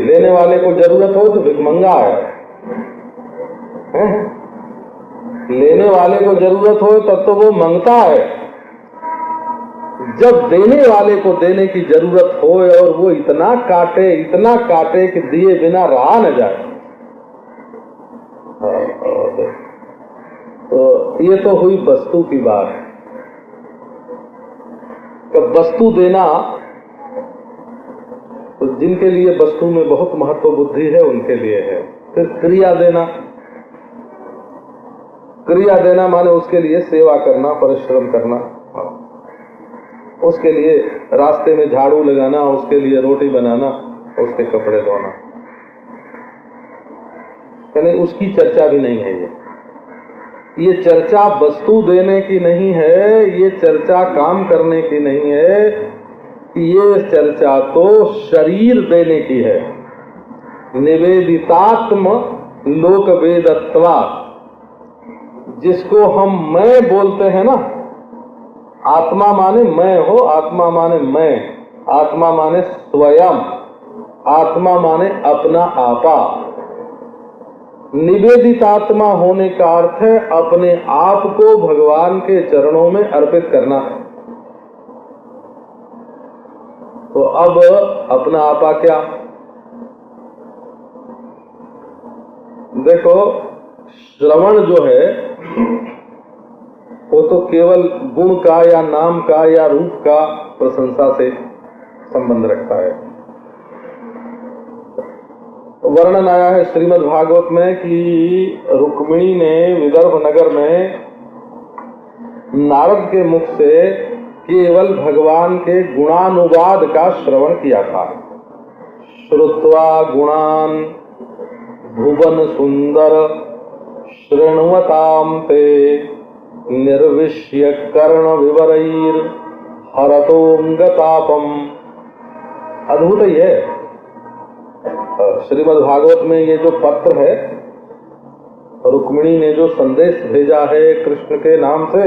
लेने वाले को जरूरत हो तो भिखमंगा है? लेने वाले को जरूरत हो तब तो वो मांगता है। जब देने वाले को देने की जरूरत हो और वो इतना काटे कि दिए बिना रहा न जाए, तो ये तो हुई वस्तु की बात। तो वस्तु देना, तो जिनके लिए वस्तु में बहुत महत्व बुद्धि है उनके लिए है। फिर क्रिया देना, क्रिया देना माने उसके लिए सेवा करना, परिश्रम करना, उसके लिए रास्ते में झाड़ू लगाना, उसके लिए रोटी बनाना, उसके कपड़े धोना, यानी उसकी चर्चा भी नहीं है। ये चर्चा वस्तु देने की नहीं है, ये चर्चा काम करने की नहीं है, ये चर्चा तो शरीर देने की है। निवेदितात्म लोक वेदत्वा, जिसको हम मैं बोलते हैं ना, आत्मा माने मैं हो, आत्मा माने मैं, आत्मा माने स्वयं, आत्मा माने अपना आपा। निवेदित आत्मा होने का अर्थ है अपने आप को भगवान के चरणों में अर्पित करना। तो अब अपना आपा क्या? देखो, श्रवण जो है वो तो केवल गुण का या नाम का या रूप का प्रशंसा से संबंध रखता है। वर्णन आया है श्रीमद् भागवत में कि रुक्मिणी ने विदर्भ नगर में नारद के मुख से केवल भगवान के गुणानुवाद का श्रवण किया था। श्रुत्वा गुणान भुवन सुंदर शृण्वताम ते निर्विश्य कर्ण विवरैर हरतोंगतापम। अद्भुत ही है श्रीमद् भागवत में ये जो पत्र है, रुक्मिणी ने जो संदेश भेजा है कृष्ण के नाम से,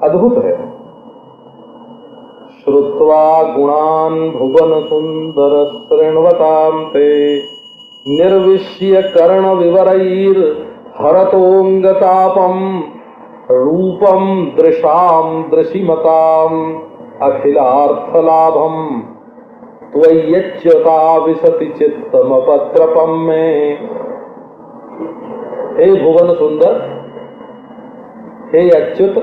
अद्भुत है। श्रुत्वा गुणान भुवन सुंदर शृण्वताम ते निर्विश्य कर्ण विवरैर हरतोंगतापम रूपम दृशाम दृशिमताम अखिलार्थलाभम त्वय्यच्युता विशति चित्तमपत्रपम में। हे भुवन सुंदर, हे अच्युत,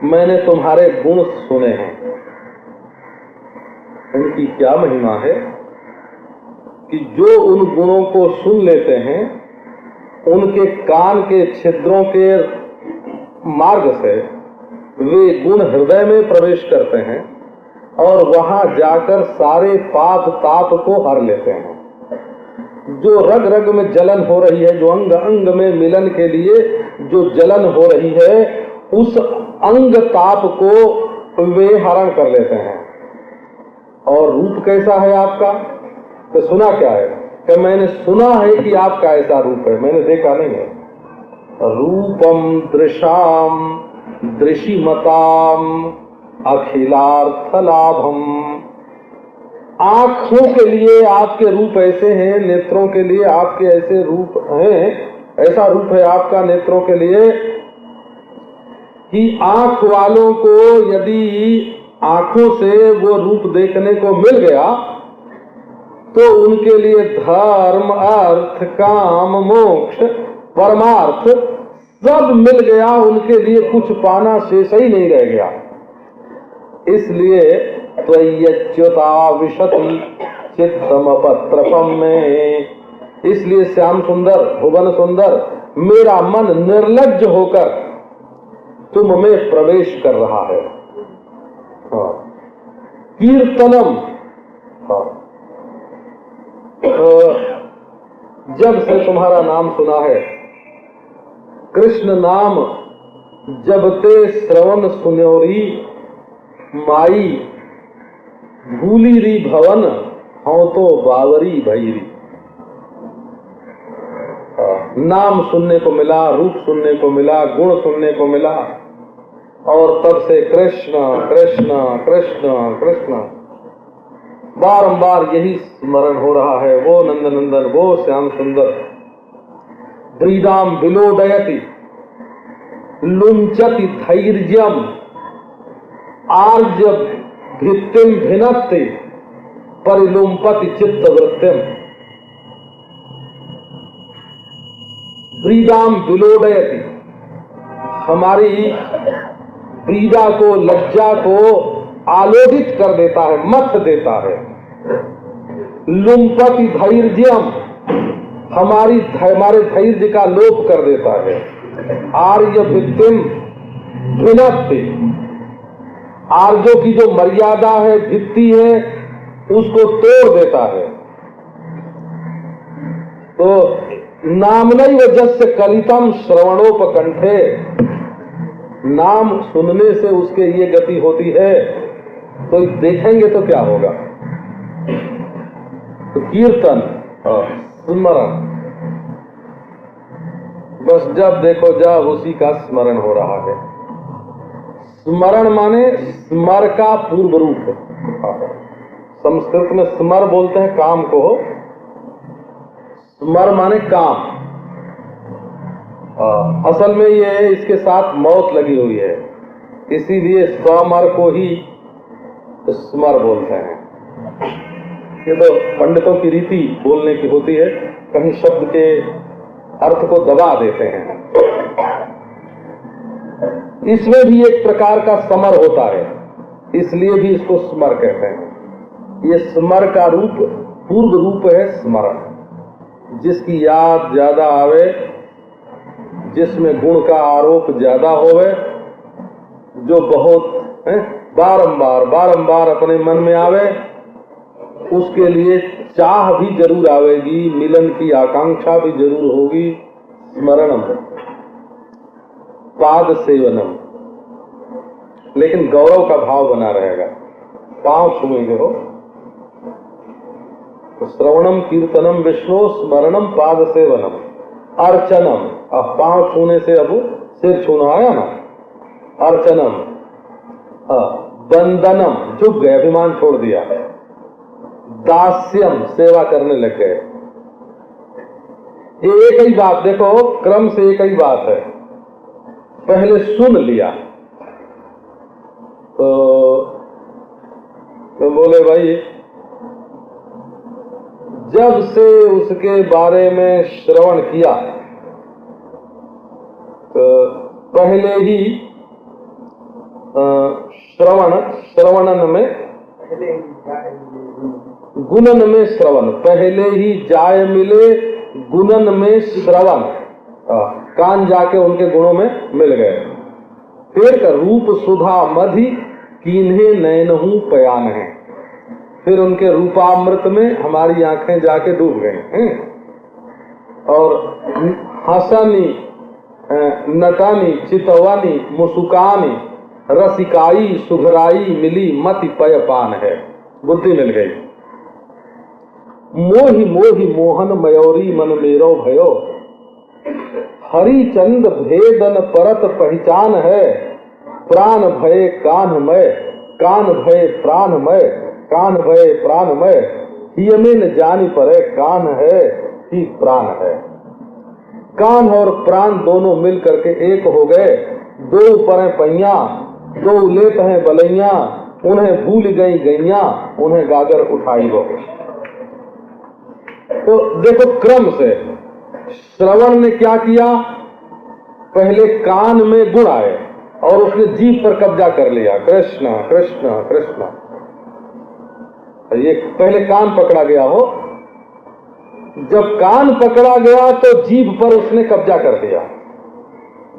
मैंने तुम्हारे गुण सुने हैं। उनकी क्या महिमा है कि जो उन गुणों को सुन लेते हैं, उनके कान के छिद्रों के मार्ग से वे गुण हृदय में प्रवेश करते हैं और वहां जाकर सारे पाप ताप को हर लेते हैं। जो रग रग में जलन हो रही है, जो अंग अंग में मिलन के लिए जो जलन हो रही है, उस अंग ताप को वे हरण कर लेते हैं। और रूप कैसा है आपका? तो सुना क्या है कि मैंने सुना है कि आपका ऐसा रूप है, मैंने देखा नहीं है। रूपम दृशाम दृशिमताम अखिलार्थ लाभम। आंखों के लिए आपके रूप ऐसे हैं, नेत्रों के लिए आपके ऐसे रूप हैं, ऐसा रूप है आपका नेत्रों के लिए कि आंख वालों को यदि आंखों से वो रूप देखने को मिल गया तो उनके लिए धर्म, अर्थ, काम, मोक्ष, परमार्थ सब मिल गया, उनके लिए कुछ पाना शेष ही नहीं रह गया। इसलिए त्वय्यच्युता विशति चित्तमपत्रपम में, इसलिए श्याम सुंदर, भुवन सुंदर, मेरा मन निर्लज्ज होकर तुम में प्रवेश कर रहा है। कीर्तनम, जब से तुम्हारा नाम सुना है, कृष्ण नाम जब ते श्रवण सुन्योरी माई भूली री भवन हूं तो बावरी भैरी। नाम सुनने को मिला, रूप सुनने को मिला, गुण सुनने को मिला, और तब से कृष्ण कृष्ण कृष्ण कृष्ण। बारंबार यही स्मरण हो रहा है, वो नंदनंदन, वो श्याम सुंदर। ब्रीडाम विलोडयति लुंचति धैर्यम आर्य भित्तिम भिनत्ति परिलुम्पति चित्त वृत्तिम। ब्रीडाम विलोडयति, हमारी ब्रीडा को, लज्जा को आलोडित कर देता है, मथ देता है। लुम्पति धैर्यम, हमारे धैर्य का लोप कर देता है। आर्य भित्तिम भिनत्ति, आर्यों की जो मर्यादा है, भित्ति है, उसको तोड़ देता है। तो नामनैव यस्य कलितम श्रवणोपकंठे, नाम सुनने से उसके ये गति होती है। तो देखेंगे तो क्या होगा? तो कीर्तन स्मरण, बस जब देखो जब उसी का स्मरण हो रहा है। स्मरण माने स्मर का पूर्व रूप। संस्कृत में स्मर बोलते हैं काम को, स्मर माने काम। असल में ये इसके साथ मौत लगी हुई है, इसीलिए स्वमर को ही स्मर बोलते हैं। ये तो पंडितों की रीति बोलने की होती है, कहीं शब्द के अर्थ को दबा देते हैं। इसमें भी एक प्रकार का समर होता है, इसलिए भी इसको स्मर कहते हैं। ये स्मर का रूप पूर्व रूप है स्मरण, जिसकी याद ज्यादा आवे, जिसमें गुण का आरोप ज्यादा होवे, जो बहुत बारंबार बारंबार अपने मन में आवे, उसके लिए चाह भी जरूर आवेगी, मिलन की आकांक्षा भी जरूर होगी। स्मरणम पाद सेवनम, लेकिन गौरव का भाव बना रहेगा। पांव छूएंगे हो तो श्रवणम कीर्तनम विष्णु स्मरणम पाद सेवनम अर्चनम। अब पांव छूने से अब सिर छूना आया ना। अर्चनम बंदनम, झुक गए, अभिमान छोड़ दिया। दास्यम, सेवा करने लग गए। ये एक ही बात, देखो क्रम से एक ही बात है। पहले सुन लिया तो बोले भाई जब से उसके बारे में श्रवण किया तो पहले ही श्रवणन में गुणन में श्रवण, पहले ही जाय मिले गुणन में श्रवण, कान जाके उनके गुणों में मिल गए। फिर रूप सुधा मधि कीन्हे नयनहु पयान है, फिर उनके रूपामृत में हमारी आंखें जाके डूब गई। और हसनी नटानी चितवानी मुसुकानी रसिकाई सुघराई मिली मति पय पान है, बुद्धि मिल गई। मोहि मोहि मोहन मयूरी मन मेरो भयो, हरिचंद भेदन परत पहचान है। प्राण भय कान्हमय, कान भय प्राणमय, कान भय प्राणमय, हियमे न जानी परे कान है ही प्राण है। कान और प्राण दोनों मिल करके एक हो गए। दो परे पैया, दो लेत हैं बलैया, उन्हें भूल गई गैया, उन्हें गागर उठाई हो। तो देखो क्रम से श्रवण ने क्या किया, पहले कान में गुण आए और उसने जीभ पर कब्जा कर लिया, कृष्ण कृष्ण कृष्ण। ये पहले कान पकड़ा गया हो, जब कान पकड़ा गया तो जीभ पर उसने कब्जा कर दिया।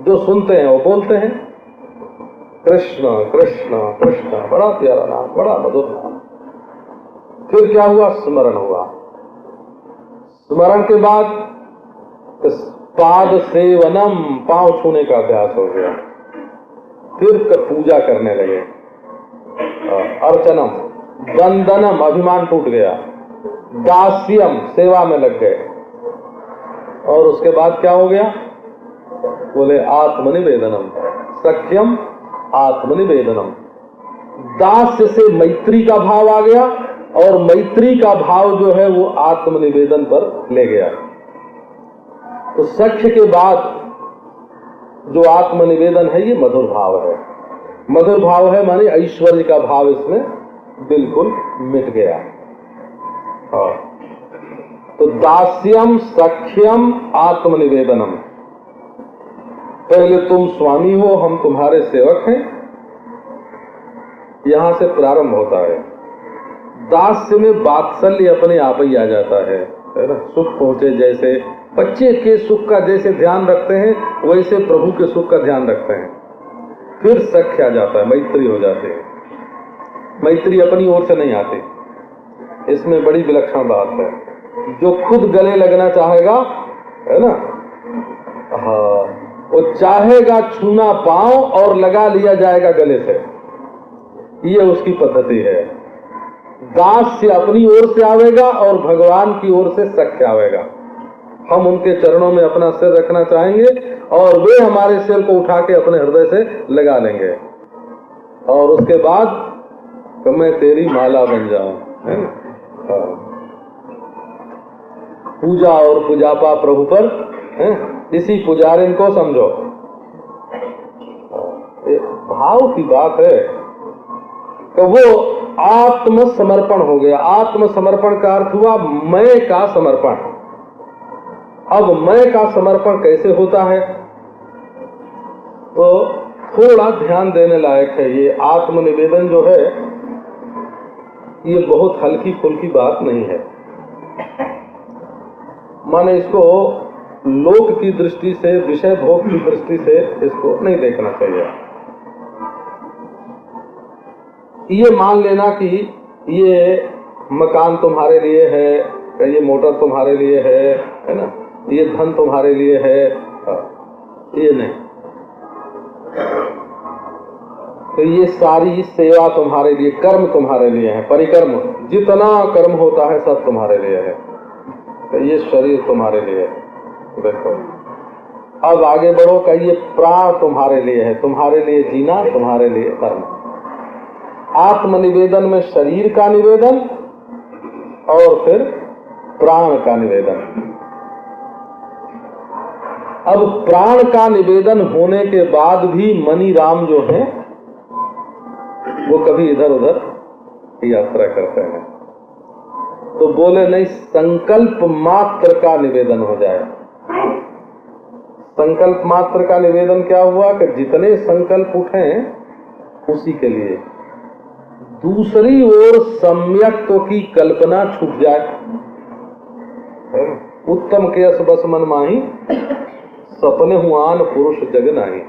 जो सुनते हैं वो बोलते हैं कृष्ण कृष्ण कृष्ण, बड़ा प्यारा नाम, बड़ा मधुर नाम। फिर क्या हुआ, स्मरण हुआ। स्मरण के बाद पाद सेवनम, पांव छूने का अभ्यास हो गया। फिर पूजा करने लगे। अर्चनम वंदनम, अभिमान टूट गया। दास्यम, सेवा में लग गए। और उसके बाद क्या हो गया, बोले आत्मनिवेदनम, सख्यम आत्मनिवेदनम। दास्य से मैत्री का भाव आ गया और मैत्री का भाव जो है वो आत्मनिवेदन पर ले गया। तो सख्य के बाद जो आत्मनिवेदन है ये मधुर भाव है। मधुर भाव है माने ऐश्वर्य का भाव इसमें बिल्कुल मिट गया। तो दास्यम सख्यम आत्मनिवेदनम, पहले तुम स्वामी हो, हम तुम्हारे सेवक हैं, यहां से प्रारंभ होता है। दास्य में वात्सल्य अपने आप ही आ जाता है ना। सुख पहुंचे जैसे बच्चे के सुख का जैसे ध्यान रखते हैं वैसे प्रभु के सुख का ध्यान रखते हैं। फिर सख्य आ जाता है, मैत्री हो जाती है। मैत्री अपनी ओर से नहीं आती, इसमें बड़ी विलक्षण बात है। जो खुद गले लगना चाहेगा है ना, हाँ, वो चाहेगा छूना पांव और लगा लिया जाएगा गले से, ये उसकी पद्धति है। दास से अपनी ओर से आवेगा और भगवान की ओर से सख्य आवेगा। हम उनके चरणों में अपना सिर रखना चाहेंगे और वे हमारे सिर को उठा के अपने हृदय से लगा लेंगे और उसके बाद तो मैं तेरी माला बन जाऊं, है ना। पूजा और पूजापा प्रभु पर है, इसी पुजारिन को समझो। भाव की बात है तो वो आत्मसमर्पण हो गया। आत्मसमर्पण का अर्थ हुआ मैं का समर्पण। अब मैं का समर्पण कैसे होता है तो थोड़ा ध्यान देने लायक है। ये आत्मनिवेदन जो है ये बहुत हल्की फुल्की बात नहीं है। माने इसको लोक की दृष्टि से, विषय भोग की दृष्टि से इसको नहीं देखना चाहिए। ये मान लेना कि ये मकान तुम्हारे लिए है, ये मोटर तुम्हारे लिए है ना, ये धन तुम्हारे लिए है, ये नहीं। तो ये सारी सेवा तुम्हारे लिए, कर्म तुम्हारे लिए है, परिकर्म जितना कर्म होता है सब तुम्हारे लिए है। तो ये शरीर तुम्हारे लिए है। देखो अब आगे बढ़ो, का ये प्राण तुम्हारे लिए है, तुम्हारे लिए जीना, तुम्हारे लिए कर्म। आत्मनिवेदन में शरीर का निवेदन और फिर प्राण का निवेदन। अब प्राण का निवेदन होने के बाद भी मनी राम जो है वो कभी इधर उधर यात्रा करते हैं, तो बोले नहीं संकल्प मात्र का निवेदन हो जाए। संकल्प मात्र का निवेदन क्या हुआ कि जितने संकल्प उठे उसी के लिए, दूसरी ओर सम्यक्त्व की कल्पना छूट जाए। उत्तम के यश बस मन माही, सपने हुआन पुरुष जग नाही।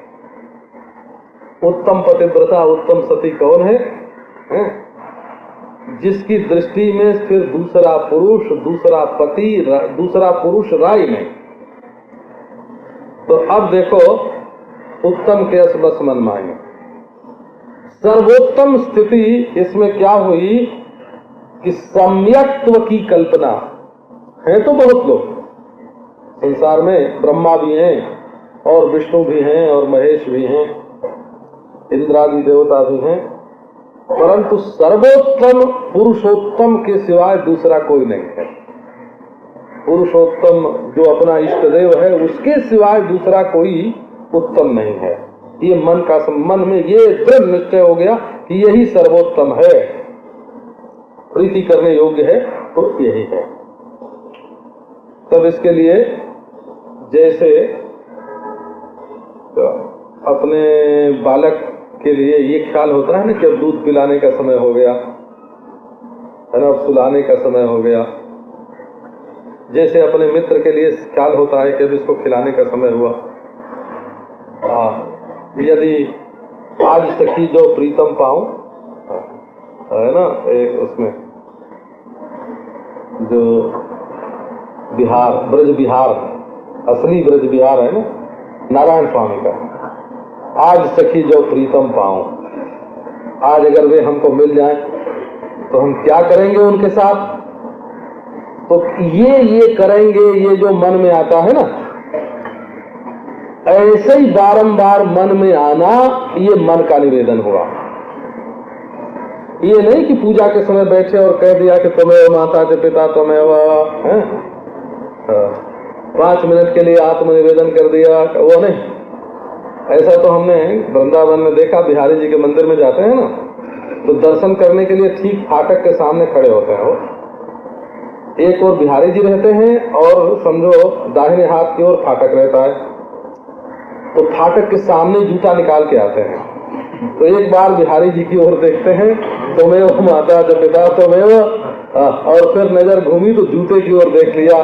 उत्तम पतिव्रता उत्तम सती कौन है? जिसकी दृष्टि में फिर दूसरा पुरुष, दूसरा पति, दूसरा पुरुष राय नहीं। तो अब देखो उत्तम के यश बस मन माही, सर्वोत्तम स्थिति इसमें क्या हुई कि सम्यक्त्व की कल्पना है। तो बहुत लोग संसार में, ब्रह्मा भी हैं और विष्णु भी हैं और महेश भी हैं, इंद्रादि देवता भी हैं, परंतु सर्वोत्तम पुरुषोत्तम के सिवाय दूसरा कोई नहीं है। पुरुषोत्तम जो अपना इष्ट देव है उसके सिवाय दूसरा कोई उत्तम नहीं है। ये मन में ये दृढ़ निश्चय हो गया कि यही सर्वोत्तम है, प्रीति करने योग्य है, तो यही है। तब इसके लिए जैसे अपने बालक के लिए ये ख्याल होता है ना कि अब दूध पिलाने का समय हो गया है ना, अब सुलाने का समय हो गया। जैसे अपने मित्र के लिए ख्याल होता है कि अब इसको खिलाने का समय हुआ। यदि आज सखी जो प्रीतम पाऊं, है ना, एक उसमें जो बिहार, ब्रज बिहार, असली ब्रज बिहार है ना नारायण स्वामी का, आज सखी जो प्रीतम पाऊं। आज अगर वे हमको मिल जाएं तो हम क्या करेंगे उनके साथ? तो ये करेंगे, ये जो मन में आता है ना, ऐसे ही बारंबार मन में आना, ये मन का निवेदन हुआ। ये नहीं कि पूजा के समय बैठे और कह दिया कि तुम्हें माता के पिता तुम्हें 5 मिनट के लिए आत्मनिवेदन कर दिया, वो नहीं। ऐसा तो हमने वृंदावन में देखा, बिहारी जी के मंदिर में जाते हैं ना, तो दर्शन करने के लिए ठीक फाटक के सामने खड़े होते हैं। वो एक और बिहारी जी रहते हैं और समझो दाहिने हाथ की ओर फाटक रहता है, तो फाटक के सामने जूता निकाल के आते हैं। तो एक बार बिहारी जी की ओर देखते हैं, तुम्हें माता च पिता तुम्हें, और फिर नजर घूमी तो जूते की ओर देख लिया,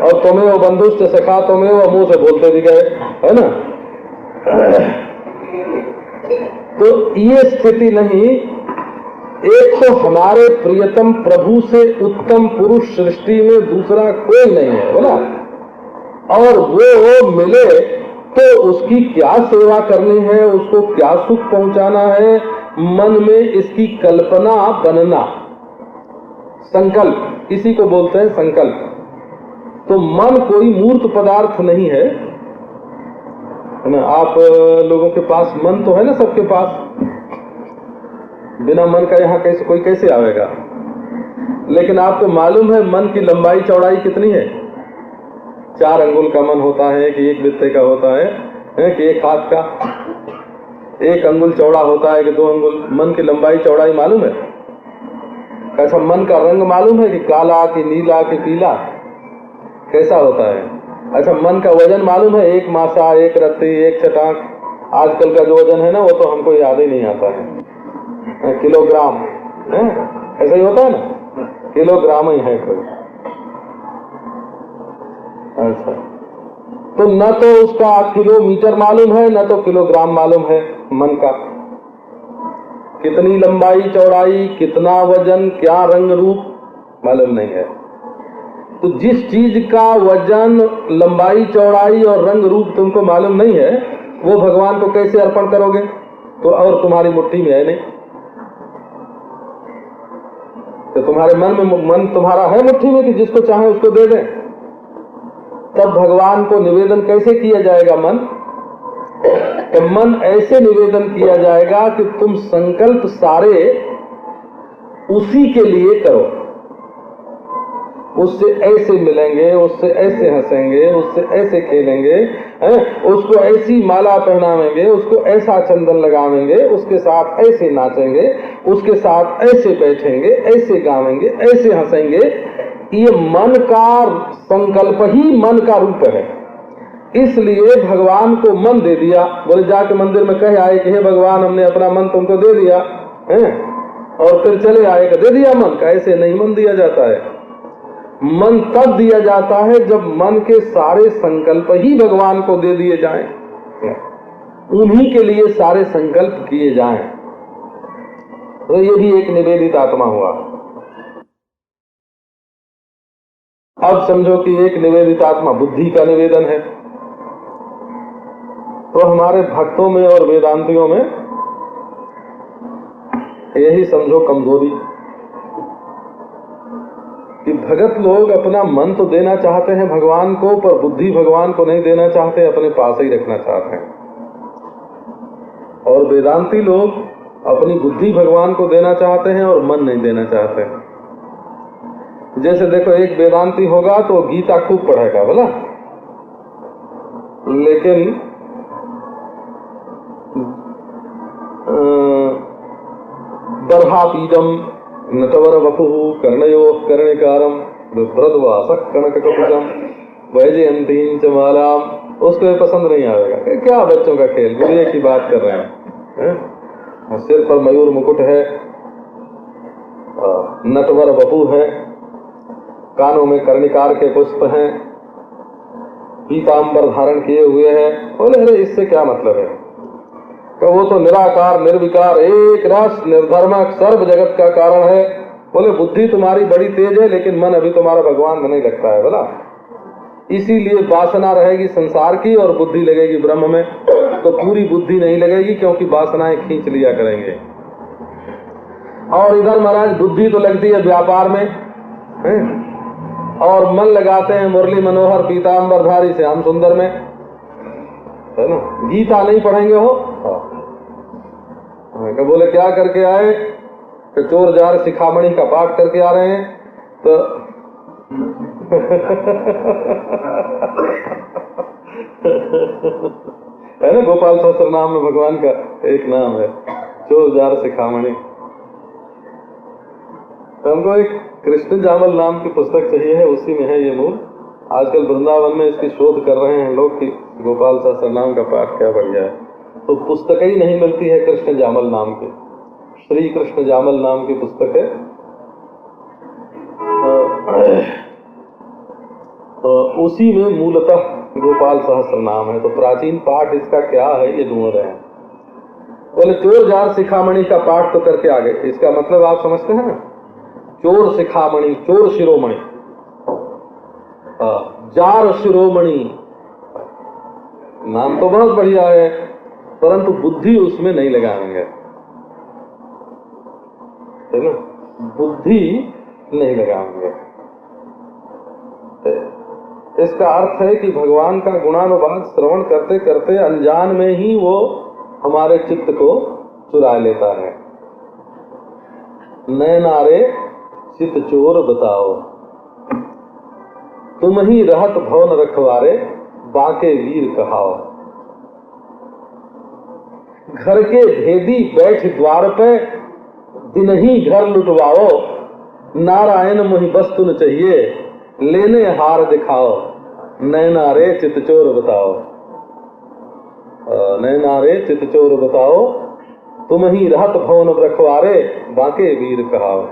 और तुम्हें वो बंधुष्ट सखा तुम्हें वो मुंह से बोलते भी गए, है ना। तो ये स्थिति नहीं। एक तो हमारे प्रियतम प्रभु से उत्तम पुरुष सृष्टि में दूसरा कोई नहीं है, बोला, और वो मिले तो उसकी क्या सेवा करनी है, उसको क्या सुख पहुंचाना है, मन में इसकी कल्पना बनना, संकल्प, इसी को बोलते हैं संकल्प। तो मन कोई मूर्त पदार्थ नहीं है ना। आप लोगों के पास मन तो है ना, सबके पास। बिना मन का यहाँ कैसे कोई कैसे आवेगा। लेकिन आपको मालूम है मन की लंबाई चौड़ाई कितनी है? 4 अंगुल का मन होता है कि 1 बित्ते का होता है कि 1 हाथ का? 1 अंगुल चौड़ा होता है कि 2 अंगुल? मन की लंबाई चौड़ाई मालूम है? अच्छा, मन का रंग मालूम है कि काला कि नीला कि पीला कैसा होता है? अच्छा, मन का वजन मालूम है? 1 मासा, 1 रत्ती, 1 चटाक। आजकल का जो वजन है ना, वो तो हमको याद ही नहीं आता है। किलोग्राम है, ऐसा ही होता है ना, किलोग्राम ही है कोई। अच्छा, तो न तो उसका किलोमीटर मालूम है, न तो किलोग्राम मालूम है मन का। कितनी लंबाई चौड़ाई, कितना वजन, क्या रंग रूप मालूम नहीं है। तो जिस चीज का वजन, लंबाई चौड़ाई और रंग रूप तुमको मालूम नहीं है, वो भगवान को कैसे अर्पण करोगे? तो और तुम्हारी मुट्ठी में है नहीं, तो तुम्हारे मन तुम्हारा है मुट्ठी में कि जिसको चाहे उसको दे दें। तब भगवान को निवेदन कैसे किया जाएगा? तो मन ऐसे निवेदन किया जाएगा कि तुम संकल्प सारे उसी के लिए करो। उससे ऐसे मिलेंगे, उससे ऐसे हंसेंगे, उससे ऐसे खेलेंगे, उसको ऐसी माला पहनावेंगे, उसको ऐसा चंदन लगावेंगे, उसके साथ ऐसे नाचेंगे, उसके साथ ऐसे बैठेंगे, ऐसे गावेंगे, ऐसे हंसेंगे। ये मन का संकल्प ही मन का रूप है। इसलिए भगवान को मन दे दिया। बोले जाके मंदिर में कह आए कि हे भगवान, हमने अपना मन तुमको दे दिया है, और फिर चले आए कि दे दिया मन का। ऐसे नहीं मन दिया जाता है। मन तब दिया जाता है जब मन के सारे संकल्प ही भगवान को दे दिए जाएं, उन्हीं के लिए सारे संकल्प किए जाएं। तो ये भी एक निवेदित आत्मा हुआ। अब समझो कि एक निवेदित आत्मा बुद्धि का निवेदन है। तो हमारे भक्तों में और वेदांतियों में यही समझो कमजोरी कि भगत लोग अपना मन तो देना चाहते हैं भगवान को, पर बुद्धि भगवान को नहीं देना चाहते, अपने पास ही रखना चाहते हैं। और वेदांती लोग अपनी बुद्धि भगवान को देना चाहते हैं और मन नहीं देना चाहते हैं। जैसे देखो, एक वेदांती होगा तो गीता खूब पढ़ेगा बोला, लेकिन बर्हापीडम नटवर वपुः कर्णयोः कर्णिकारम विभ्रद्वासः कनकककुटम वैजयंतीं च मालाम, उसको ये पसंद नहीं आएगा। क्या बच्चों का खेल, गुड़िया की बात कर रहे हैं। सिर पर मयूर मुकुट है, नटवर वपु है, कानों में कर्णिकार के पुष्प हैं, पीतांबर धारण किए हुए हैं। बोले अरे इससे क्या मतलब है? तो वो तो निराकार निर्विकार एक रस निर्धर्मक सर्व जगत का कारण है। बोले बुद्धि तुम्हारी बड़ी तेज है, लेकिन मन अभी तुम्हारा भगवान में नहीं लगता है बोला। इसीलिए वासना रहेगी संसार की और बुद्धि लगेगी ब्रह्म में। तो पूरी बुद्धि नहीं लगेगी, क्योंकि वासनाएं खींच लिया करेंगे। और इधर महाराज बुद्धि तो लगती है व्यापार में है? और मन लगाते हैं मुरली मनोहर पीतांबरधारी श्याम सुंदर में, है ना। गीता नहीं पढ़ेंगे हो? तो बोले क्या करके आए? चोर जार शिखामणि का पाठ करके आ रहे हैं तो है ना, गोपाल सहस्त्र नाम में भगवान का एक नाम है चोर जार शिखामणि। तो हमको एक कृष्ण जामल नाम की पुस्तक चाहिए है, उसी में है ये मूल। आजकल वृंदावन में इसकी शोध कर रहे हैं लोग कि गोपाल सहस्त्र नाम का पाठ क्या बढ़िया है, तो पुस्तक ही नहीं मिलती है कृष्ण जामल नाम की। श्री कृष्ण जामल नाम की पुस्तक है। तो उसी में मूलतः गोपाल सहस्त्र नाम है। तो प्राचीन पाठ इसका क्या है ये ढूंढ रहे हैं। बोले चोर जार शिखामणि का पाठ तो करके आ गए, इसका मतलब आप समझते हैं ना, चोर शिखामणि, चोर शिरोमणि, जार शिरोमणि, नाम तो बहुत बढ़िया है परंतु बुद्धि उसमें नहीं लगाएंगे, है ना, बुद्धि नहीं लगाएंगे। इसका अर्थ है कि भगवान का गुणानुवाद श्रवण करते करते अनजान में ही वो हमारे चित्त को चुरा लेता है। नैनारे चित चोर बताओ, तुम ही रहत भवन रखवारे, बाके वीर कहाओ। घर के भेदी बैठ द्वार पे, दिन ही घर लुटवाओ। नारायण मुहि बस तुन चाहिए, लेने हार दिखाओ। नैनारे चित चोर बताओ, नैनारे चित चोर बताओ, तुम ही रहत भवन रखवारे, बाके वीर कहाओ।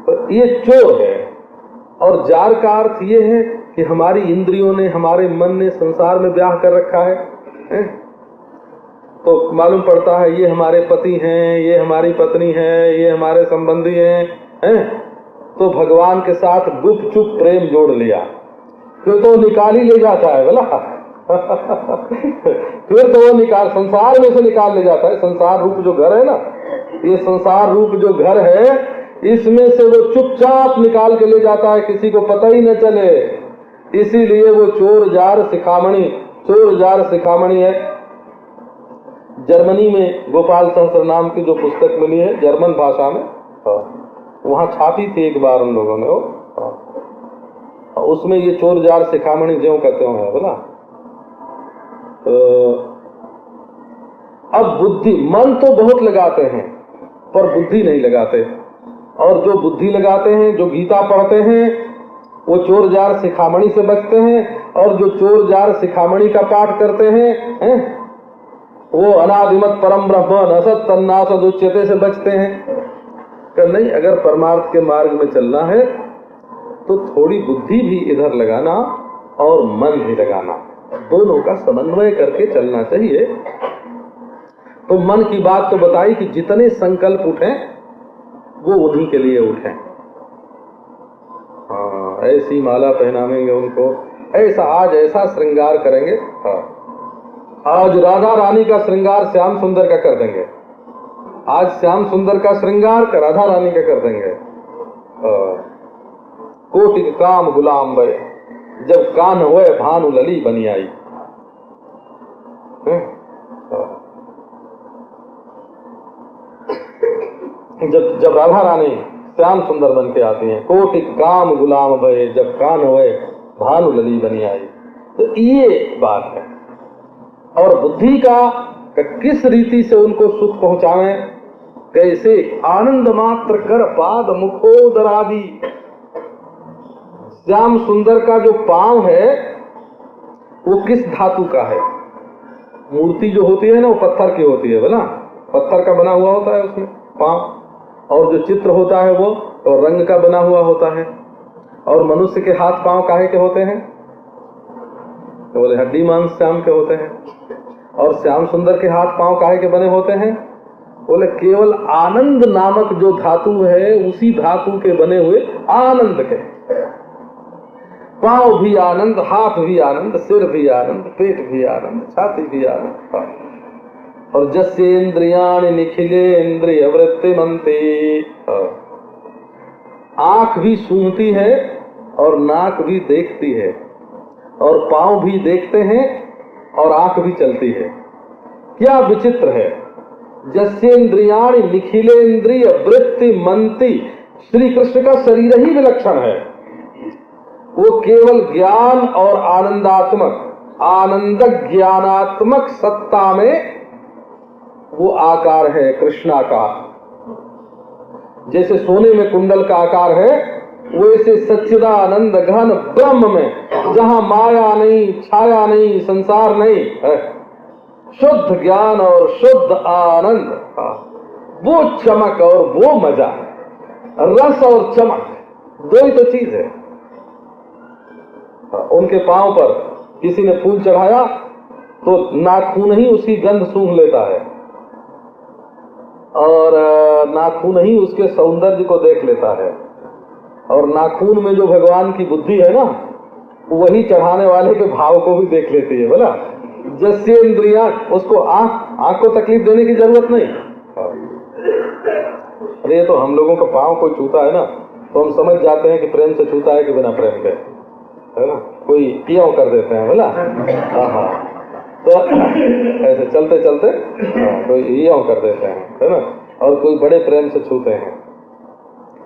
तो ये चोर है। और जार का अर्थ ये है कि हमारी इंद्रियों ने, हमारे मन ने संसार में ब्याह कर रखा है? तो मालूम पड़ता है ये हमारे पति हैं, ये हमारी पत्नी है, ये हमारे संबंधी हैं? तो भगवान के साथ गुपचुप प्रेम जोड़ लिया, फिर तो निकाल ही ले जाता है बोला। फिर तो वो निकाल, संसार में से निकाल ले जाता है। संसार रूप जो घर है ना, ये संसार रूप जो घर है, इसमें से वो चुपचाप निकाल के ले जाता है, किसी को पता ही न चले। इसीलिए वो चोर जार शिखामणि, चोर जार शिखामणि है। जर्मनी में गोपाल सहस्त्र नाम की जो पुस्तक मिली है जर्मन भाषा में, वहां छापी थी एक बार उन लोगों ने, उसमें ये चोर जार शिखामणि ज्यों कहते हैं बोला। अब बुद्धि, मन तो बहुत लगाते हैं पर बुद्धि नहीं लगाते, और जो बुद्धि लगाते हैं, जो गीता पढ़ते हैं, वो चोर जार शिखामणि से बचते हैं। और जो चोर जार शिखामणि का पाठ करते हैं, वो अनादिमत परम ब्रह्म असत तन्नासद उच्यते से बचते हैं। कि नहीं, अगर परमार्थ के मार्ग में चलना है तो थोड़ी बुद्धि भी इधर लगाना और मन भी लगाना, दोनों का समन्वय करके चलना चाहिए। तो मन की बात तो बताई कि जितने संकल्प उठे वो उन्हीं के लिए उठे। हाँ, ऐसी माला पहनावेंगे उनको, ऐसा आज ऐसा श्रृंगार करेंगे। हाँ, आज राधा रानी का श्रृंगार श्याम सुंदर का कर देंगे, आज श्याम सुंदर का श्रृंगार का राधा रानी का कर देंगे। कोटि काम गुलाम भय, जब कान हुए भानु लली बनी आई। जब राधा रानी श्याम सुंदर बन के आती हैं, कोटि काम गुलाम भय, जब कान हुए भानु लली बनी आई। तो ये बात है। और बुद्धि का किस रीति से उनको सुख पहुंचावें, कैसे? आनंद मात्र कर पाद मुखोदरादि। श्याम सुंदर का जो पांव है वो किस धातु का है? मूर्ति जो होती है ना, वो पत्थर की होती है बोला, पत्थर का बना हुआ होता है उसमें पांव। और जो चित्र होता है वो तो रंग का बना हुआ होता है। और मनुष्य के हाथ पांव काहे के होते हैं? तो बोले हड्डी मांस श्याम के होते हैं। और श्याम सुंदर के हाथ पांव काहे के बने होते हैं? बोले केवल आनंद नामक जो धातु है उसी धातु के बने हुए आनंद के। पांव भी आनंद, हाथ भी आनंद, सिर भी आनंद, पेट भी आनंद, छाती भी आनंद। और जस्य इंद्रियाणि निखिले इंद्रिय वृत्तिमन्ते। आंख भी सूंघती है और नाक भी देखती है और पांव भी देखते हैं और आंख भी चलती है। क्या विचित्र है! जस्येन्द्रियाणि निखिलेन्द्रिय वृत्ति मंति। श्री कृष्ण का शरीर ही विलक्षण है, वो केवल ज्ञान और आनंद ज्ञानात्मक सत्ता में वो आकार है कृष्णाकार। जैसे सोने में कुंडल का आकार है, वैसे सच्चिदानंद घन ब्रह्म में, जहां माया नहीं, छाया नहीं, संसार नहीं है, शुद्ध ज्ञान और शुद्ध आनंद, वो चमक और वो मजा, रस और चमक दो ही तो चीज है। उनके पांव पर किसी ने फूल चढ़ाया तो नाखून ही उसकी गंध सूंघ लेता है और नाखून ही उसके सौंदर्य को देख लेता है, और नाखून में जो भगवान की बुद्धि है ना, वही चढ़ाने वाले के भाव को भी देख लेती है। बोला जस्येन्द्रियां, उसको आंख को तकलीफ देने की जरूरत नहीं। अरे ये तो हम लोगों का पांव कोई छूता है ना, तो हम समझ जाते हैं कि प्रेम से छूता है कि बिना प्रेम के, है ना, कोई क्यों कर देते हैं। बोला हाँ, तो ऐसे चलते चलते कोई यूं कर देते हैं, है ना, और कोई बड़े प्रेम से छूते हैं।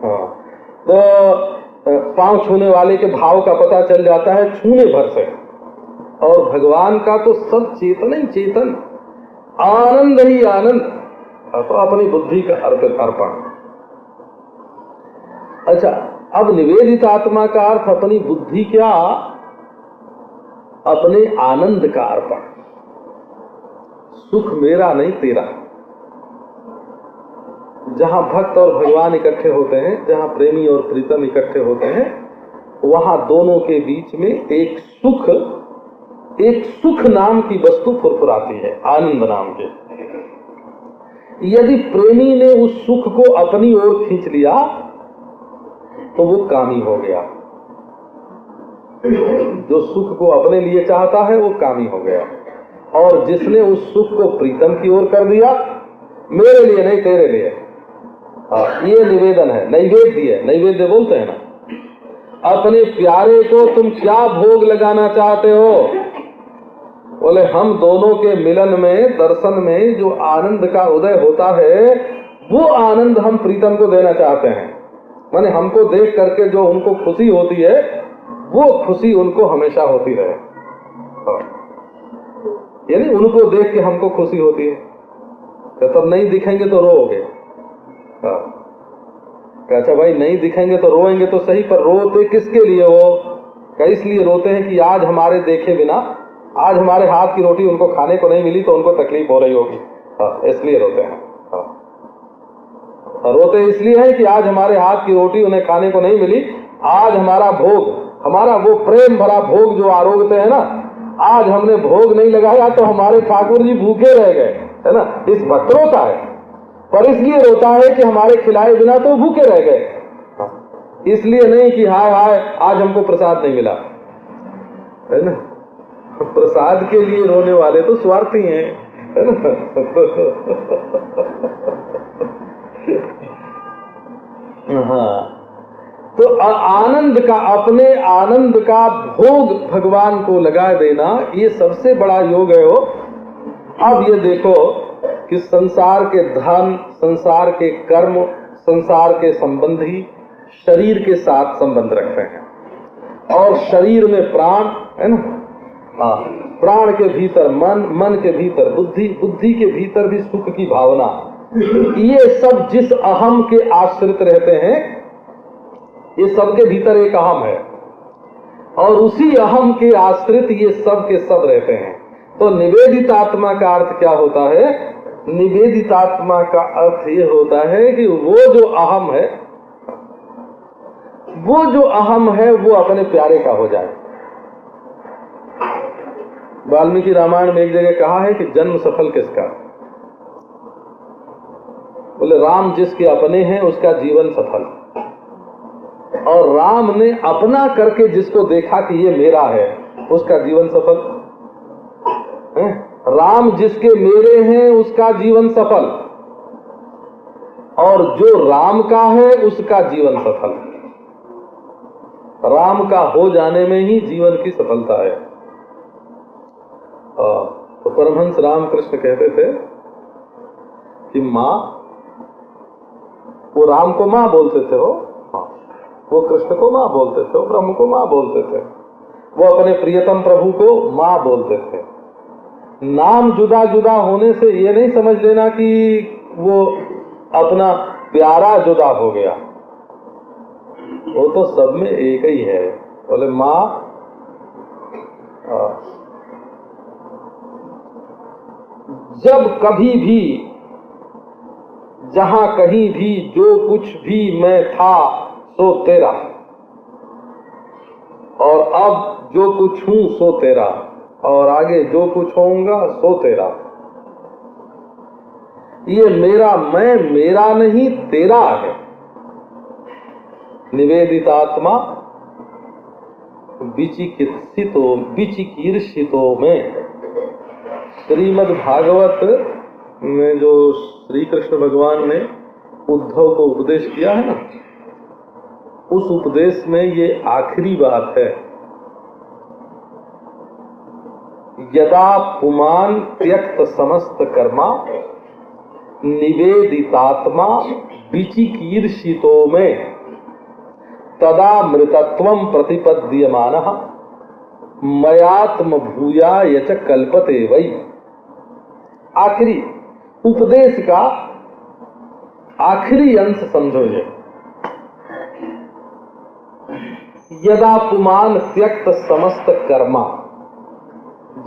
हाँ, तो पांव छूने वाले के भाव का पता चल जाता है छूने भर से, और भगवान का तो सब चेतन ही चेतन, आनंद ही आनंद, तो अपनी बुद्धि का अर्पण। अच्छा, अब निवेदित आत्मा का अर्थ अपनी बुद्धि क्या, अपने आनंद का अर्पण। सुख मेरा नहीं तेरा। जहां भक्त और भगवान इकट्ठे होते हैं, जहां प्रेमी और प्रीतम इकट्ठे होते हैं, वहां दोनों के बीच में एक सुख नाम की वस्तु फुरफुराती है, आनंद नाम के। यदि प्रेमी ने उस सुख को अपनी ओर खींच लिया तो वो कामी हो गया। जो सुख को अपने लिए चाहता है वो कामी हो गया, और जिसने उस सुख को प्रीतम की ओर कर दिया, मेरे लिए नहीं तेरे लिए, ये निवेदन है, नैवेद्य बोलते हैं ना। अपने प्यारे को तुम क्या भोग लगाना चाहते हो? बोले हम दोनों के मिलन में, दर्शन में जो आनंद का उदय होता है, वो आनंद हम प्रीतम को देना चाहते हैं। माने हमको देख करके जो उनको खुशी होती है, वो खुशी उनको हमेशा होती रहे। यानी उनको देख के हमको खुशी होती है, तो तब नहीं दिखेंगे तो रोओगे। अच्छा भाई, नहीं दिखेंगे तो रोएंगे तो सही, पर रोते किसके लिए हो? इसलिए रोते हैं कि आज हमारे देखे बिना, आज हमारे हाथ की रोटी उनको खाने को नहीं मिली तो उनको तकलीफ हो रही होगी, इसलिए रोते हैं। रोते इसलिए है कि आज हमारे हाथ की रोटी उन्हें खाने को नहीं मिली, आज हमारा भोग, हमारा वो प्रेम भरा भोग जो आरोगते हैं ना, आज हमने भोग नहीं लगाया तो हमारे ठाकुर जी भूखे रह गए, है ना। इस भक्त रोता है, पर इसलिए रोता है कि हमारे खिलाए बिना तो भूखे रह गए, इसलिए नहीं कि हाय हाय आज हमको प्रसाद नहीं मिला, है ना। प्रसाद के लिए रोने वाले तो स्वार्थी हैं, है ना। हाँ, तो आनंद का, अपने आनंद का भोग भगवान को लगा देना, ये सबसे बड़ा योग है। हो अब ये देखो कि संसार के धन, संसार के कर्म, संसार के संबंधी शरीर के साथ संबंध रखते हैं, और शरीर में प्राण है ना, प्राण के भीतर मन, मन के भीतर बुद्धि, बुद्धि के भीतर भी सुख की भावना, ये सब जिस अहम के आश्रित रहते हैं, ये सबके भीतर एक अहम है, और उसी अहम के आश्रित ये सब के सब रहते हैं। तो निवेदित आत्मा का अर्थ क्या होता है? निवेदित आत्मा का अर्थ ये होता है कि वो जो अहम है, वो जो अहम है, वो अपने प्यारे का हो जाए। वाल्मीकि रामायण में एक जगह कहा है कि जन्म सफल किसका? बोले राम जिसके अपने हैं उसका जीवन सफल, और राम ने अपना करके जिसको देखा कि ये मेरा है, उसका जीवन सफल है। राम जिसके मेरे हैं उसका जीवन सफल, और जो राम का है उसका जीवन सफल। राम का हो जाने में ही जीवन की सफलता है। तो परमहंस रामकृष्ण कहते थे कि माँ, वो राम को माँ बोलते थे, वो कृष्ण को माँ बोलते थे, वो ब्रह्म को माँ बोलते थे, वो अपने प्रियतम प्रभु को माँ बोलते थे। नाम जुदा जुदा होने से ये नहीं समझ लेना कि वो अपना प्यारा जुदा हो गया, वो तो सब में एक ही है। बोले माँ, जब कभी भी जहां कहीं भी जो कुछ भी मैं था सो तेरा, और अब जो कुछ हूं सो तेरा, और आगे जो कुछ होऊंगा सो तेरा। ये मेरा मैं मेरा नहीं तेरा है। निवेदितात्मा विचिकीर्षितो में, श्रीमद् भागवत में जो श्री कृष्ण भगवान ने उद्धव को उपदेश किया है ना, उस उपदेश में ये आखिरी बात है, यदा पुमान त्यक्त समस्त कर्मा निवेदितात्मा विचिकीर्षितो में तदा मृतत्वं प्रतिपद्यमानः मयात्म भूया यच कल्पते वै। आखिरी उपदेश का आखिरी अंश समझो ये, यदा पुमान त्यक्त समस्त कर्मा।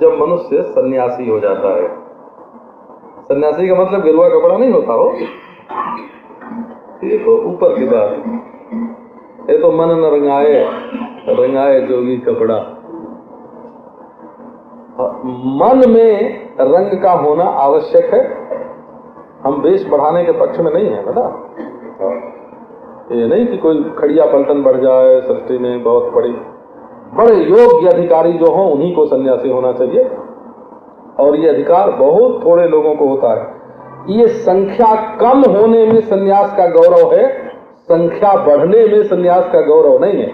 जब मनुष्य सन्यासी हो जाता है, सन्यासी का मतलब गिरुआ कपड़ा नहीं होता हो, ये तो ऊपर की बात, ये तो मन न रंगाए रंगाए जोगी कपड़ा। मन में रंग का होना आवश्यक है। हम वेश बढ़ाने के पक्ष में नहीं है बेटा। ये नहीं कि कोई खड़िया पलटन बढ़ जाए सृष्टि में, बहुत बड़े योग्य अधिकारी जो हों उन्हीं को सन्यासी होना चाहिए, और ये अधिकार बहुत थोड़े लोगों को होता है। ये संख्या कम होने में सन्यास का गौरव है, संख्या बढ़ने में सन्यास का गौरव नहीं है।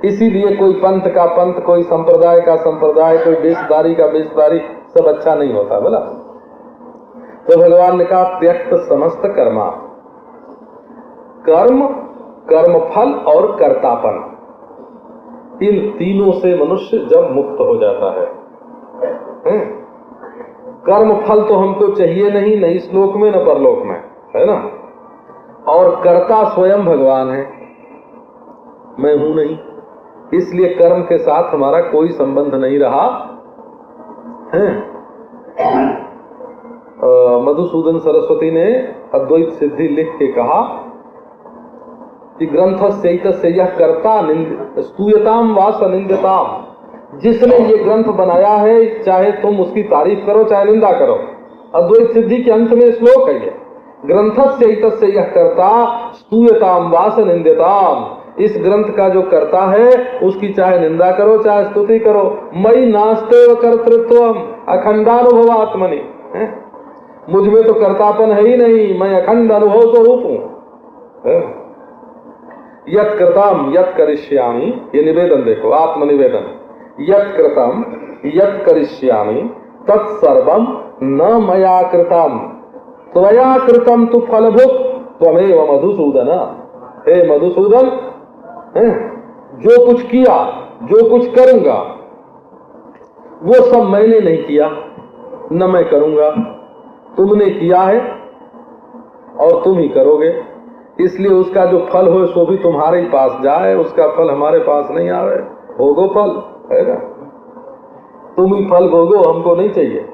इसीलिए कोई पंथ का पंथ, कोई संप्रदाय का संप्रदाय, कोई वेशधारी का वेशधारी, सब अच्छा नहीं होता बोला। तो भगवान ने कहा त्यक्त समस्त कर्मा, कर्म, कर्मफल और कर्तापन, इन तीनों से मनुष्य जब मुक्त हो जाता है। कर्म फल तो हमको चाहिए नहीं, न इस लोक में न परलोक में, है ना। और कर्ता स्वयं भगवान है, मैं हूं नहीं, इसलिए कर्म के साथ हमारा कोई संबंध नहीं रहा है। मधुसूदन सरस्वती ने अद्वैत सिद्धि लिख के कहा कि ग्रंथस्यैतस्य यः कर्ता स्तूयताम वा सनिंद्यताम। जिसने ये ग्रंथ बनाया है, चाहे तुम उसकी तारीफ करो चाहे निंदा करो। अद्वैत सिद्धि के अंत में श्लोक है ये, ग्रंथस्यैतस्य यः कर्ता स्तूयताम वा सनिंद्यताम। इस ग्रंथ का जो कर्ता है उसकी चाहे निंदा करो चाहे स्तुति करो। मयि नास्तेव कर्तृत्वम अखंडानुभवात्मनि, मुझ में तो कर्तापन है ही नहीं, मैं अखंड अनुभव स्वरूप हूँ। यत् कृतम यत् करिष्यामि, ये निवेदन देखो, आत्मनिवेदन। यत् कृतम यत् करिष्यामि तत्सर्वम न मया कृतम त्वया कृतम तु फलभुक् त्वमेव मधुसूदन। हे मधुसूदन, जो कुछ किया, जो कुछ करूंगा, वो सब मैंने नहीं किया, न मैं करूंगा, तुमने किया है और तुम ही करोगे। इसलिए उसका जो फल हो सो भी तुम्हारे ही पास जाए, उसका फल हमारे पास नहीं आवे। भोगो फल, है ना, तुम ही फल भोगो, हमको नहीं चाहिए।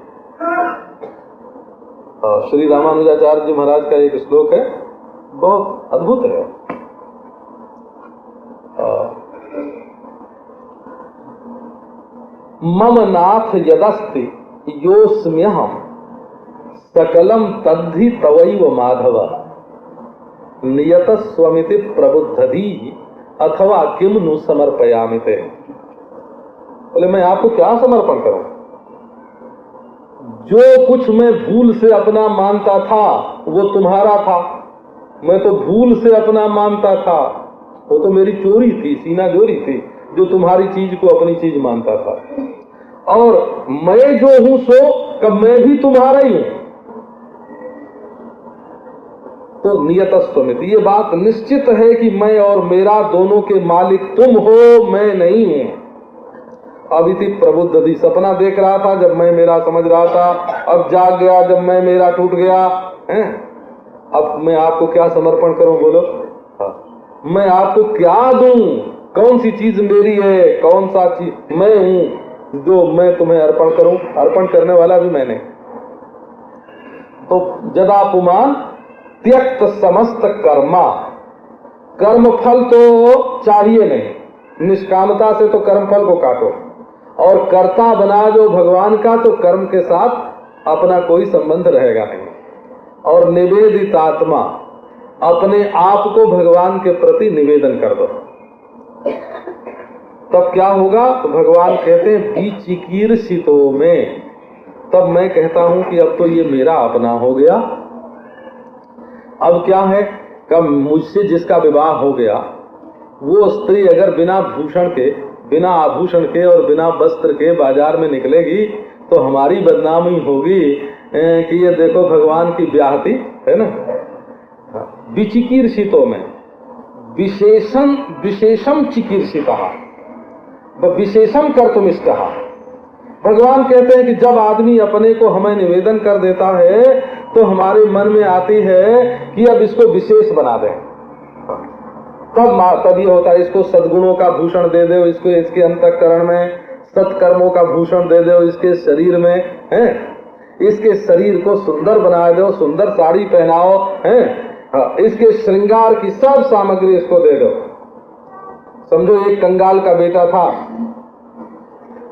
श्री रामानुजाचार्य जी महाराज का एक श्लोक है, बहुत अद्भुत है। मम नाथ यदस्ति योऽस्म्यहम् सकलम तद्धि तवैव माधव नियत स्वमिति प्रबुद्धधि अथवा किम नु समर्पयामिते। बोले मैं आपको क्या समर्पण करूं? जो कुछ मैं भूल से अपना मानता था वो तुम्हारा था। मैं तो भूल से अपना मानता था, वो तो मेरी चोरी थी, सीना चोरी थी, जो तुम्हारी चीज को अपनी चीज मानता था। और मैं जो हूं सो कब मैं भी तुम्हारा ही हूं। तो नियतस्त्वमिति, ये बात निश्चित है कि मैं और मेरा दोनों के मालिक तुम हो, मैं नहीं हूं। अब इति प्रबुद्धि, सपना देख रहा था जब मैं मेरा समझ रहा था, अब जाग गया जब मैं मेरा टूट गया है। अब मैं आपको क्या समर्पण करूं बोलो? मैं आपको क्या दूं? कौन सी चीज मेरी है, कौन सा चीज मैं हूं जो मैं तुम्हें अर्पण करूं? अर्पण करने वाला भी मैंने। तो जदा पुमान त्यक्त समस्त कर्मा, कर्म फल तो चाहिए नहीं, निष्कामता से तो कर्म फल को काटो, और कर्ता बना जो भगवान का, तो कर्म के साथ अपना कोई संबंध रहेगा नहीं। और निवेदित आत्मा, अपने आप को भगवान के प्रति निवेदन कर दो, तब क्या होगा? तो भगवान कहते हैं विचिकीर्षितो में, तब मैं कहता हूं कि अब तो ये मेरा अपना हो गया। अब क्या है, कब मुझसे जिसका विवाह हो गया, वो स्त्री अगर बिना भूषण के, बिना आभूषण के और बिना वस्त्र के बाजार में निकलेगी तो हमारी बदनामी होगी कि ये देखो भगवान की ब्याहती है ना। विचिकीर्षितों में विशेषम चिकीर्षिता, विशेषम कर्तुमिष्टः। भगवान कहते हैं कि जब आदमी अपने को हमें निवेदन कर देता है तो हमारे मन में आती है कि अब इसको विशेष बना दें। तब ये होता है, इसको सद्गुणों का भूषण दे दो, इसको इसके अंतःकरण में सत्कर्मों का भूषण दे दो, इसके शरीर में है, इसके शरीर को सुंदर बना दो, सुंदर साड़ी पहनाओ है, इसके श्रृंगार की सब सामग्री इसको दे दो। समझो एक कंगाल का बेटा था,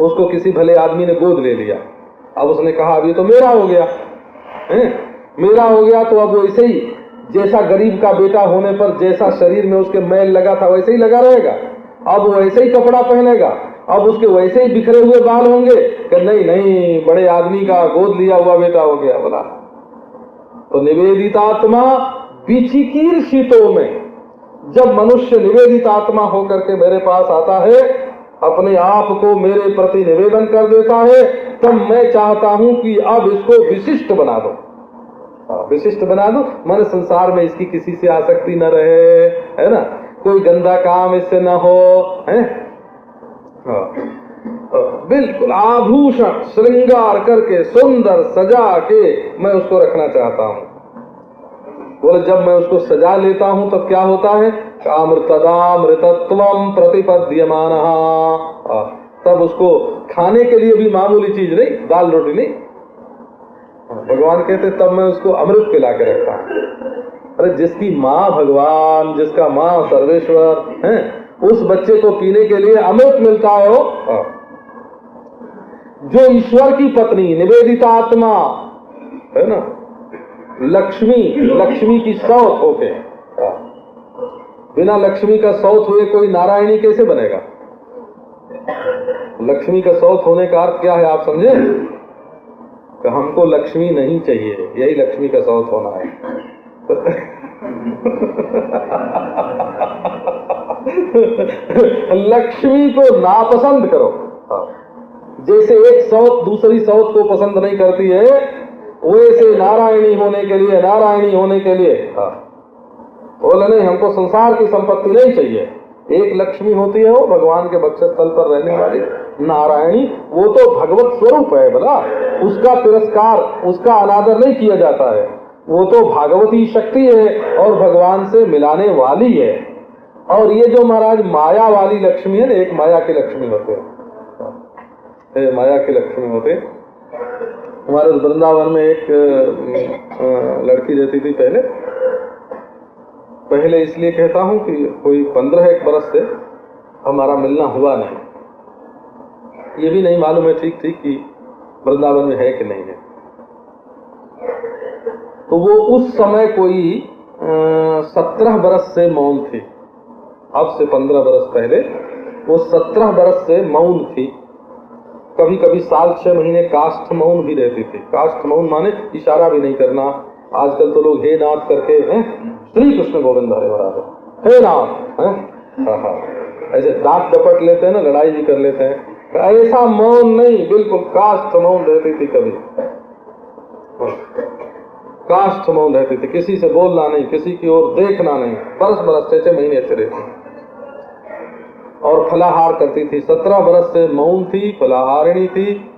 उसको किसी भले आदमी ने गोद ले लिया। अब उसने कहा अब ये तो मेरा हो गया है, मेरा हो गया, तो अब वैसे ही जैसा गरीब का बेटा होने पर जैसा शरीर में उसके मैल लगा था वैसे ही लगा रहेगा, अब वैसे ही कपड़ा पहनेगा, अब उसके वैसे ही बिखरे हुए बाल होंगे कि नहीं नहीं बड़े आदमी का गोद लिया हुआ बेटा हो गया बोला। तो निवेदित आत्मा विचिकीर्षितों में, जब मनुष्य निवेदित आत्मा होकर के मेरे पास आता है, अपने आप को मेरे प्रति निवेदन कर देता है, तब मैं चाहता हूं कि अब इसको विशिष्ट बना दो, विशिष्ट बना दो, मन संसार में इसकी किसी से आसक्ति न रहे, है ना, कोई गंदा काम इससे न हो, है बिल्कुल आभूषण श्रृंगार करके सुंदर सजा के मैं उसको रखना चाहता हूं। बोले जब मैं उसको सजा लेता हूं तब क्या होता है? अमृतदामृतत्वम प्रतिपद्यमानः, तब उसको खाने के लिए भी मामूली चीज नहीं, दाल रोटी नहीं, भगवान कहते तब मैं उसको अमृत पिला के रखता हूं। अरे जिसकी माँ भगवान, जिसका माँ सर्वेश्वर है, उस बच्चे को पीने के लिए अमृत मिलता है हो। जो ईश्वर की पत्नी निवेदिता आत्मा है ना, लक्ष्मी की सौत होके, बिना लक्ष्मी का सौत हुए कोई नारायणी कैसे बनेगा? लक्ष्मी का सौत होने का अर्थ क्या है आप समझे? कि हमको लक्ष्मी नहीं चाहिए, यही लक्ष्मी का सौत होना है। लक्ष्मी को नापसंद करो, जैसे एक सौत दूसरी सौत को पसंद नहीं करती है, वैसे नारायणी होने के लिए बोले नहीं हमको संसार की संपत्ति नहीं चाहिए। एक लक्ष्मी होती है वो भगवान के वक्षस्थल पर रहने वाली नारायणी, वो तो भगवत स्वरूप है बोला, उसका तिरस्कार, उसका अनादर नहीं किया जाता है, वो तो भागवती शक्ति है और भगवान से मिलाने वाली है। और ये जो महाराज माया वाली लक्ष्मी है ना, एक माया की लक्ष्मी होते, माया की लक्ष्मी होते। हमारे वृंदावन में एक लड़की रहती थी पहले इसलिए कहता हूं कि कोई 15-1 बरस से हमारा मिलना हुआ नहीं, ये भी नहीं मालूम है ठीक कि वृंदावन में है कि नहीं है। तो वो उस समय कोई 17 बरस से मौन थी, अब से 15 बरस पहले वो 17 बरस से मौन थी। कभी कभी साल 6 महीने काष्ठ मौन भी रहती थी। काष्ठ मौन माने इशारा भी नहीं करना। आजकल तो लोग हे नाथ करके हैं, श्री कृष्ण गोविंद हरे हरे हे नाथ हैं, ऐसे दांत डपट लेते हैं ना, लड़ाई भी कर लेते हैं, ऐसा मौन नहीं, बिल्कुल काष्ठ मौन रहती थी कभी। काष्ठ मौन रहती थी, किसी से बोलना नहीं, किसी की ओर देखना नहीं, बरस बरस 6 महीने ऐसे रहती और फलाहार करती थी। 17 बरस से मौन थी, फलाहारिणी थी।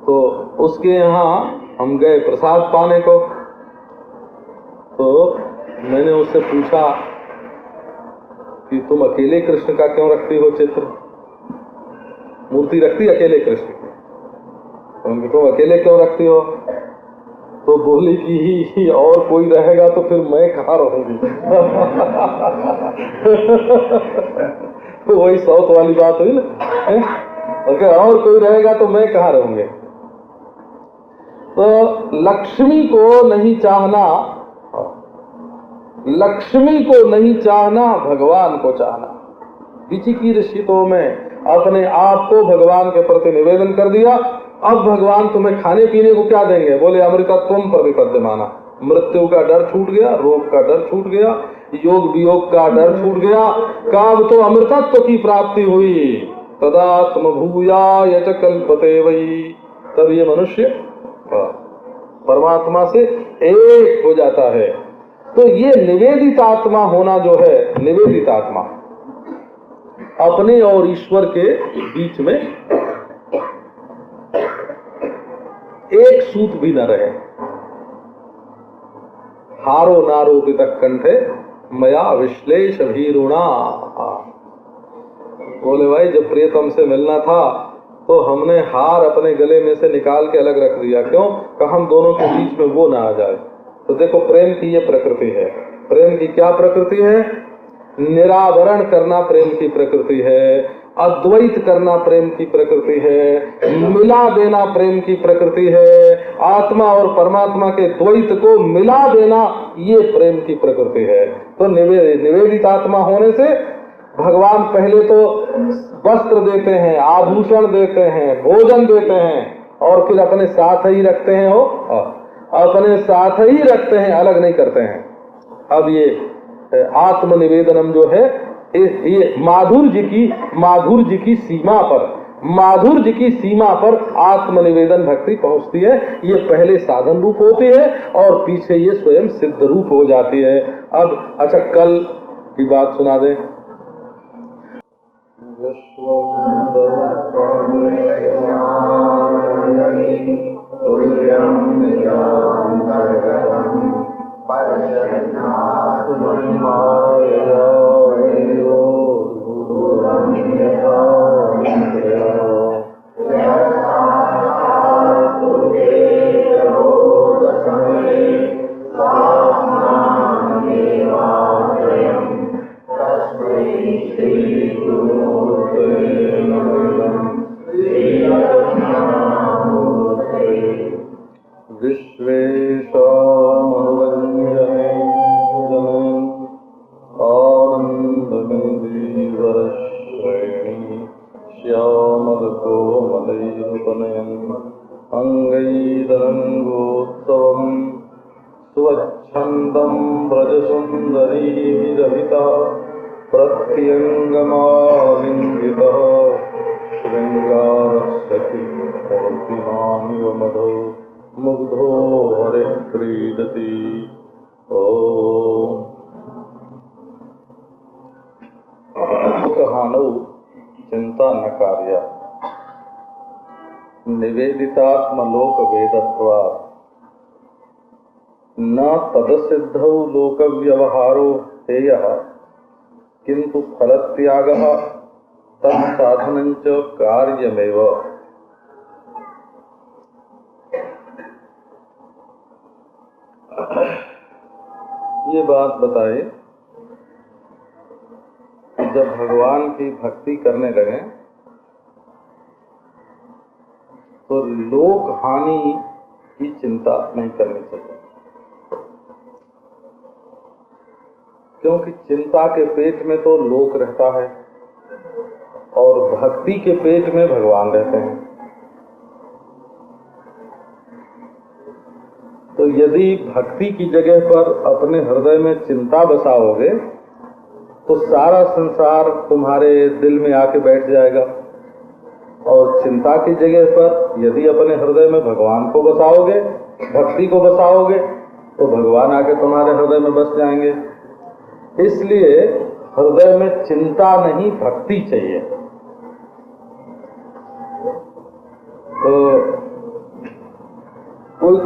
तो उसके यहाँ हम गए प्रसाद पाने को। तो मैंने उससे पूछा कि तुम अकेले कृष्ण का क्यों रखती हो चित्र, मूर्ति रखती अकेले कृष्ण की, तुम अकेले क्यों रखती हो? तो बोली कि और कोई रहेगा तो फिर मैं कहाँ रहूंगी। तो वही साउथ वाली बात हुई ना, अगर और कोई रहेगा तो मैं कहाँ रहूंगी। तो लक्ष्मी को नहीं चाहना, लक्ष्मी को नहीं चाहना, भगवान को चाहना। विचिकित्सितों में अपने आप को भगवान के प्रति निवेदन कर दिया। अब भगवान तुम्हें खाने पीने को क्या देंगे? बोले अमृतत्वम प्रविपद्यमाना, मृत्यु का डर छूट गया, रोग का डर छूट गया, योग वियोग का डर छूट गया, काब तो अमृतत्व की प्राप्ति हुई। तदात्म भूया यच कल्पते वही, तब ये मनुष्य परमात्मा से एक हो जाता है। तो ये निवेदित आत्मा होना जो है, निवेदित आत्मा अपने और ईश्वर के बीच में एक सूत भी न रहे। हारो नारो वितक कंठे मया विश्लेष भीरुणा। बोले भाई जब प्रियतम से मिलना था तो हमने हार अपने गले में से निकाल के अलग रख दिया। क्यों? कि हम दोनों के बीच में वो ना आ जाए। तो देखो प्रेम की ये प्रकृति है। प्रेम की क्या प्रकृति है? निरावरण करना प्रेम की प्रकृति है, अद्वैत करना प्रेम की प्रकृति है, मिला देना प्रेम की प्रकृति है, आत्मा और परमात्मा के द्वैत को मिला देना ये प्रेम की प्रकृति है। तो निवेदित आत्मा होने से भगवान पहले तो वस्त्र देते हैं, आभूषण देते हैं, भोजन देते हैं और फिर अपने साथ ही रखते हैं, वो अपने साथ ही रखते हैं, अलग नहीं करते हैं। अब ये आत्मनिवेदनम जो है ये माधुर्य की सीमा पर आत्मनिवेदन भक्ति पहुंचती है। ये पहले साधन रूप होती है और पीछे ये स्वयं सिद्ध रूप हो जाती है। अब अच्छा कल की बात सुना दें। स्वच्छन्दं व्रजसुन्दरीरहिता प्रत्यङ्गमालिङ्गितः शृङ्गारस्यति मूर्तिमानिव मधो मुग्धो हरिः क्रीडति। कहानौ चिंता न कार्य निवेदितात्मलोक वेदत्वात् न तदसिद्धौ लोक व्यवहारो हेयः किंतु फलत्यागः तत्साधनञ्च कार्यमेव। ये बात बताए कि जब भगवान की भक्ति करने लगे तो लोक हानि की चिंता नहीं करनी चाहिए, क्योंकि चिंता के पेट में तो लोक रहता है और भक्ति के पेट में भगवान रहते हैं। तो यदि भक्ति की जगह पर अपने हृदय में चिंता बसाओगे तो सारा संसार तुम्हारे दिल में आके बैठ जाएगा, और चिंता की जगह पर यदि अपने हृदय में भगवान को बसाओगे भक्ति को बसाओगे तो भगवान आके तुम्हारे हृदय में बस जाएंगे। इसलिए हृदय में चिंता नहीं, भक्ति चाहिए। तो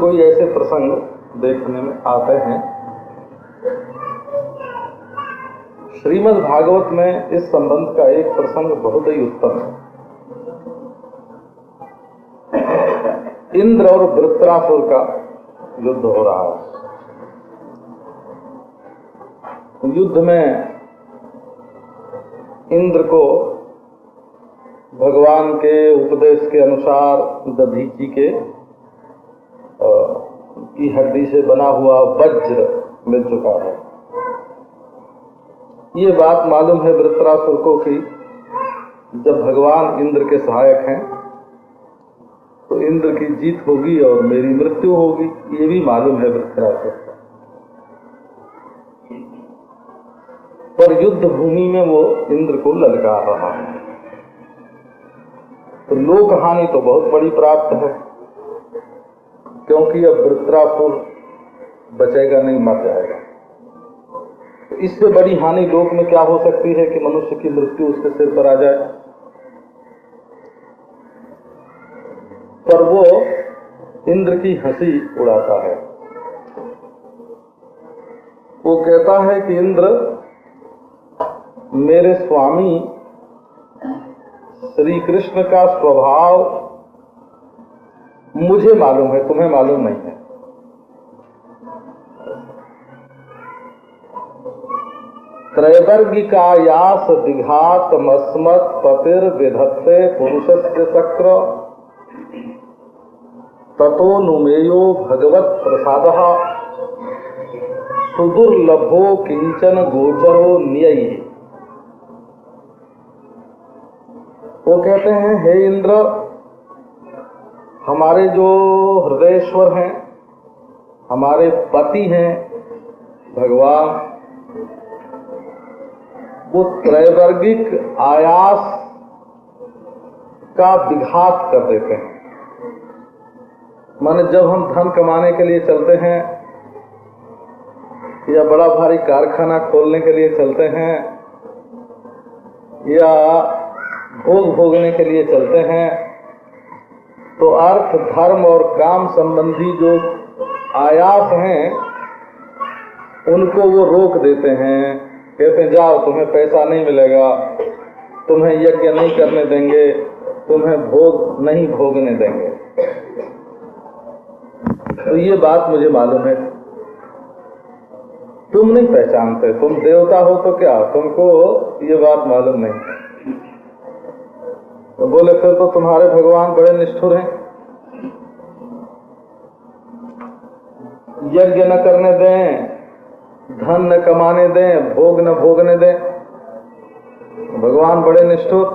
कोई ऐसे प्रसंग देखने में आते हैं। श्रीमद् भागवत में इस संबंध का एक प्रसंग बहुत ही उत्तम है। इंद्र और वृत्रासुर का युद्ध हो रहा है। युद्ध में इंद्र को भगवान के उपदेश के अनुसार दधीची के की हड्डी से बना हुआ वज्र मिल चुका है। ये बात मालूम है वृत्रासुर को कि जब भगवान इंद्र के सहायक हैं तो इंद्र की जीत होगी और मेरी मृत्यु होगी, ये भी मालूम है वृत्रासुर को। पर युद्ध भूमि में वो इंद्र को ललकार रहा है। तो लोक हानि तो बहुत बड़ी प्राप्त है, क्योंकि अब वृत्रासुर बचेगा नहीं, मर जाएगा। तो इससे बड़ी हानि लोक में क्या हो सकती है कि मनुष्य की मृत्यु उसके सिर पर आ जाए। पर वो इंद्र की हंसी उड़ाता है। वो कहता है कि इंद्र, मेरे स्वामी श्री कृष्ण का स्वभाव मुझे मालूम है, तुम्हें मालूम नहीं है। त्रैवर्गिकायास दिघात मस्मत् पतिर विधत्ते पुरुषस्य शक्र ततो नुमेयो भगवत प्रसादः सुदुर्लभो किंचन गोचरो न्ययी। वो कहते हैं, हे इंद्र, हमारे जो हृदयेश्वर हैं, हमारे पति हैं भगवान, वो त्रैवर्गिक आयास का विघात कर देते हैं। माने जब हम धन कमाने के लिए चलते हैं या बड़ा भारी कारखाना खोलने के लिए चलते हैं या भोग भोगने के लिए चलते हैं, तो अर्थ, धर्म और काम संबंधी जो आयास हैं उनको वो रोक देते हैं। कहते हैं, जाओ, तुम्हें पैसा नहीं मिलेगा, तुम्हें यज्ञ नहीं करने देंगे, तुम्हें भोग नहीं भोगने देंगे। तो ये बात मुझे मालूम है, तुम नहीं पहचानते, तुम देवता हो तो क्या, तुमको ये बात मालूम नहीं। तो बोले, फिर तो तुम्हारे भगवान बड़े निष्ठुर हैं, यज्ञ न करने दें, धन न कमाने दें, भोग न भोगने दें, भगवान बड़े निष्ठुर।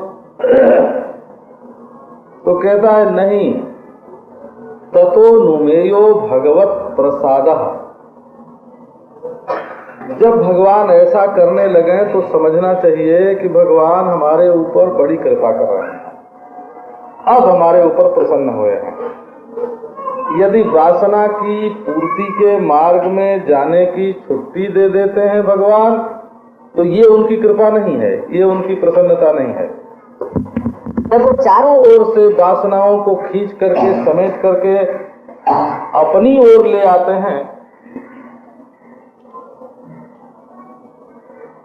तो कहता है, नहीं, ततो नुमेयो भगवत प्रसादः। जब भगवान ऐसा करने लगे तो समझना चाहिए कि भगवान हमारे ऊपर बड़ी कृपा कर रहे हैं, अब हमारे ऊपर प्रसन्न हुए हैं। यदि वासना की पूर्ति के मार्ग में जाने की छुट्टी दे देते हैं भगवान, तो ये उनकी कृपा नहीं है, ये उनकी प्रसन्नता नहीं है। जब वो चारों ओर से वासनाओं को खींच करके, समेट करके अपनी ओर ले आते हैं,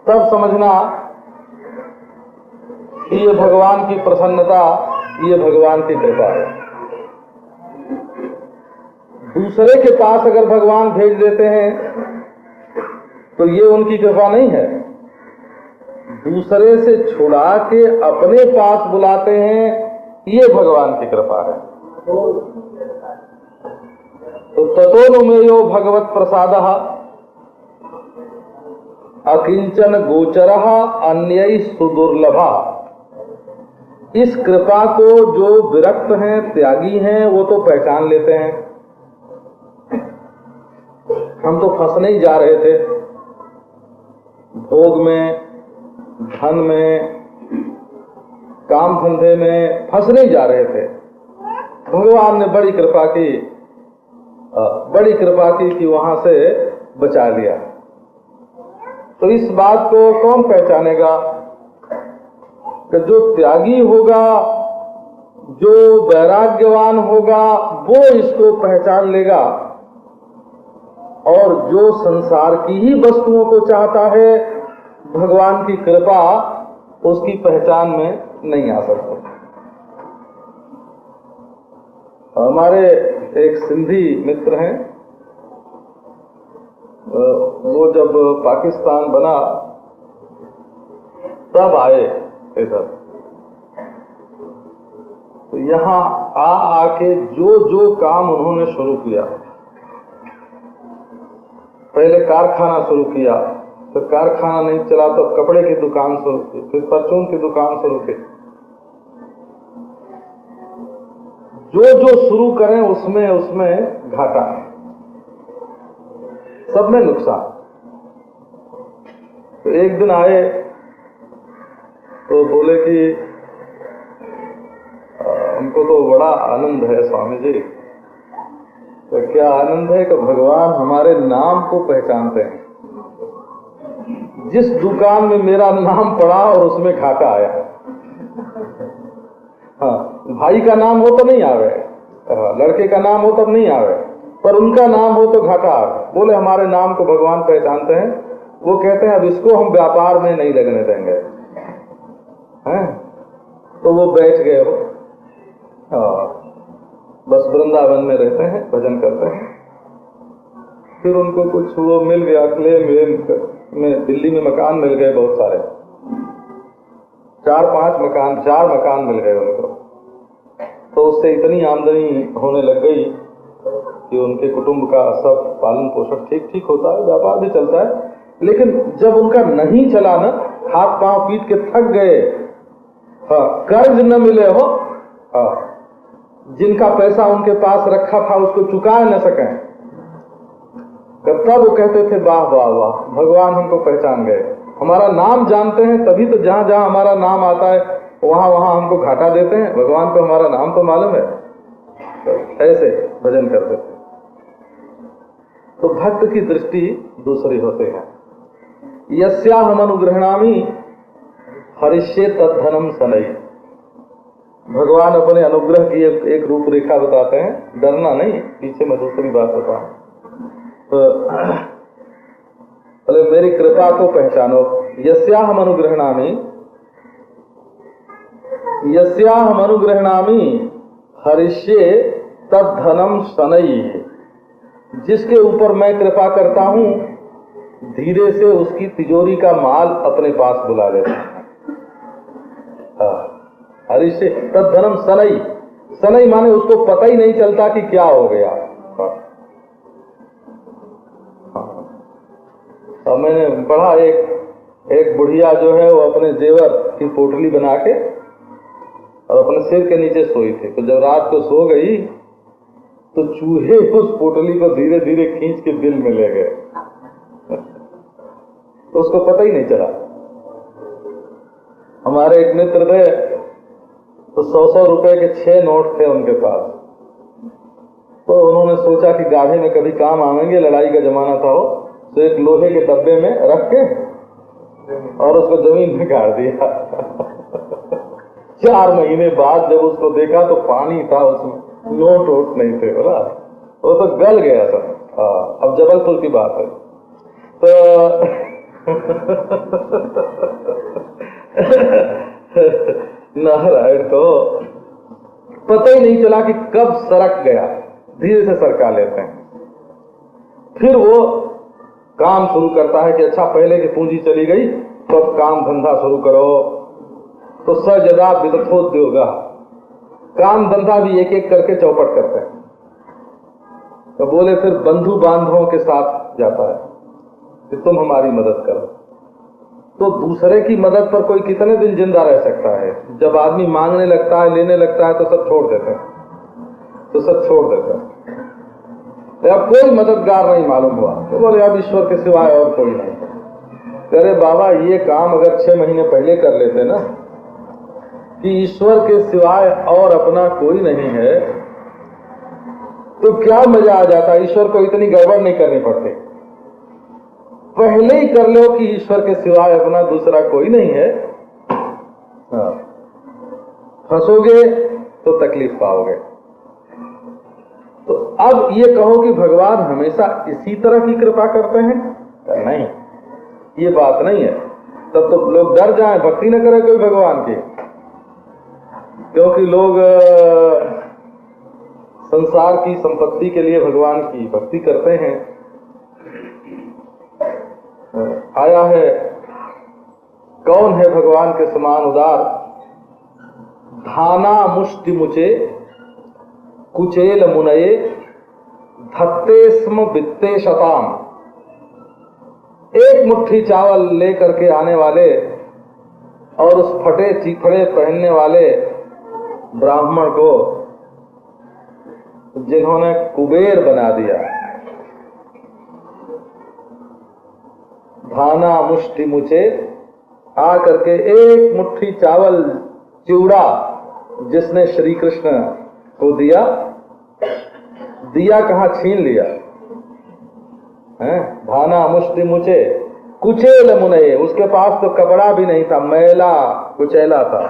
तब समझना कि ये भगवान की प्रसन्नता, ये भगवान की कृपा है। दूसरे के पास अगर भगवान भेज देते हैं तो ये उनकी कृपा नहीं है। दूसरे से छुड़ा के अपने पास बुलाते हैं, ये भगवान की कृपा है। तो ततो नुमेयो भगवत प्रसादः अकिंचन गोचरः अन्यै सुदुर्लभा। इस कृपा को जो विरक्त हैं, त्यागी हैं, वो तो पहचान लेते हैं। हम तो फंसने ही जा रहे थे, भोग में, धन में, काम धंधे में फंसने ही जा रहे थे। भगवान ने बड़ी कृपा की बड़ी कृपा की कि वहां से बचा लिया। तो इस बात को कौन पहचानेगा कि जो त्यागी होगा, जो वैराग्यवान होगा, वो इसको पहचान लेगा, और जो संसार की ही वस्तुओं को चाहता है, भगवान की कृपा उसकी पहचान में नहीं आ सकती। हमारे एक सिंधी मित्र हैं, वो जब पाकिस्तान बना तब आए इधर, तो यहाँ आके जो जो काम उन्होंने शुरू किया, पहले कारखाना शुरू किया, फिर कारखाना नहीं चला तो कपड़े की दुकान शुरू की, फिर परचून की दुकान शुरू की। जो जो शुरू करें उसमें उसमें घाटा, सब में नुकसान। तो एक दिन आए तो बोले कि हमको तो बड़ा आनंद है स्वामी जी। तो क्या आनंद है कि भगवान हमारे नाम को पहचानते हैं। जिस दुकान में मेरा नाम पड़ा और उसमें घाटा आया, हाँ, भाई का नाम हो तो नहीं आवे, लड़के का नाम हो तब नहीं आवे, पर उनका नाम हो तो घाटा आवे। बोले हमारे नाम को भगवान पहचानते हैं। वो कहते हैं अब इसको हम व्यापार में नहीं लगने देंगे, हैं? तो वो बैठ गए हो, बस वृंदावन में रहते हैं, भजन करते हैं। फिर उनको कुछ वो मिल गया, क्लेम में दिल्ली में मकान मिल गए बहुत सारे, 4 मकान मिल गए उनको। तो उससे इतनी आमदनी होने लग गई कि उनके कुटुंब का सब पालन पोषण ठीक ठीक होता है, व्यापार भी चलता है। लेकिन जब उनका नहीं चला ना, हाथ पांव पीट के थक गए, कर्ज न मिले हो, जिनका पैसा उनके पास रखा था उसको चुका न सके, तब वो कहते थे वाह वाह वाह, भगवान हमको पहचान गए, हमारा नाम जानते हैं, तभी तो जहां जहां हमारा नाम आता है वहां वहां हमको घाटा देते हैं। भगवान को हमारा नाम तो मालूम है। तो ऐसे भजन करते थे। तो भक्त की दृष्टि दूसरी होती है। यस्याहम अनुग्रहणामि हरिष्ये तद्धनम सनई। भगवान अपने अनुग्रह की एक रूपरेखा बताते हैं, डरना नहीं, पीछे मैं दूसरी बात बताऊं। तो मेरी कृपा को पहचानो। यस्याहम अनुग्रहणामि हरिष्ये तद्धनम शनई। जिसके ऊपर मैं कृपा करता हूं, धीरे से उसकी तिजोरी का माल अपने पास बुला लेता हूं। हरिष्ये तद्धनम शनई। शनई माने उसको पता ही नहीं चलता कि क्या हो गया। और मैंने पढ़ा, एक बुढ़िया जो है वो अपने जेवर की पोटली बना के और अपने सिर के नीचे सोई थी। तो जब रात को सो गई तो चूहे उस पोटली को धीरे धीरे खींच के बिल में ले गए। तो उसको पता ही नहीं चला। हमारे एक मित्र थे, तो 100-100 रुपए के 6 नोट थे उनके पास। तो उन्होंने सोचा कि गाढ़े में कभी काम आएंगे, लड़ाई का जमाना था वो, तो एक लोहे के डब्बे में रख के और उसको जमीन में गाड़ दिया। 4 महीने बाद जब उसको देखा तो पानी था उसमें, नोट वोट नहीं थे। बोला वो तो गल गया था। अब जबलपुर की बात है। तो नारायण को पता ही नहीं चला कि कब सरक गया। धीरे से सरका लेते हैं। फिर वो काम शुरू करता है कि अच्छा पहले की पूंजी चली गई तो अब काम धंधा शुरू करो। तो सजदा विदथोद्योगा, काम धंधा भी एक एक करके चौपट करते हैं। तो बोले फिर बंधु बांधवों के साथ जाता है कि तुम हमारी मदद करो। तो दूसरे की मदद पर कोई कितने दिन जिंदा रह सकता है? जब आदमी मांगने लगता है, लेने लगता है तो सब छोड़ देते हैं, अब कोई मददगार नहीं मालूम हुआ। तो बोले अब ईश्वर के सिवाय और कोई नहीं। अरे बाबा, ये काम अगर 6 महीने पहले कर लेते ना कि ईश्वर के सिवाय और अपना कोई नहीं है, तो क्या मजा आ जाता, ईश्वर को इतनी गड़बड़ नहीं करनी पड़ती। पहले ही कर लो कि ईश्वर के सिवाय अपना दूसरा कोई नहीं है, फंसोगे तो तकलीफ पाओगे। तो अब ये कहो कि भगवान हमेशा इसी तरह की कृपा करते हैं, नहीं, ये बात नहीं है। तब तो लोग डर जाएं, भक्ति न करे कोई भगवान की, क्योंकि लोग संसार की संपत्ति के लिए भगवान की भक्ति करते हैं। आया है, कौन है भगवान के समान उदार, धाना मुष्टि मुचे कुचेल मुनये धत्ते स्म वित्ते शताम। एक मुट्ठी चावल लेकर के आने वाले और उस फटे चीथड़े पहनने वाले ब्राह्मण को जिन्होंने कुबेर बना दिया। धाना मुष्टि मुचे, आ करके एक मुट्ठी चावल चिवड़ा जिसने श्री कृष्ण को दिया, दिया कहाँ छीन लिया है। धाना मुष्टि मुचे कुचेल मुनये, उसके पास तो कपड़ा भी नहीं था, मैला कुचैला था।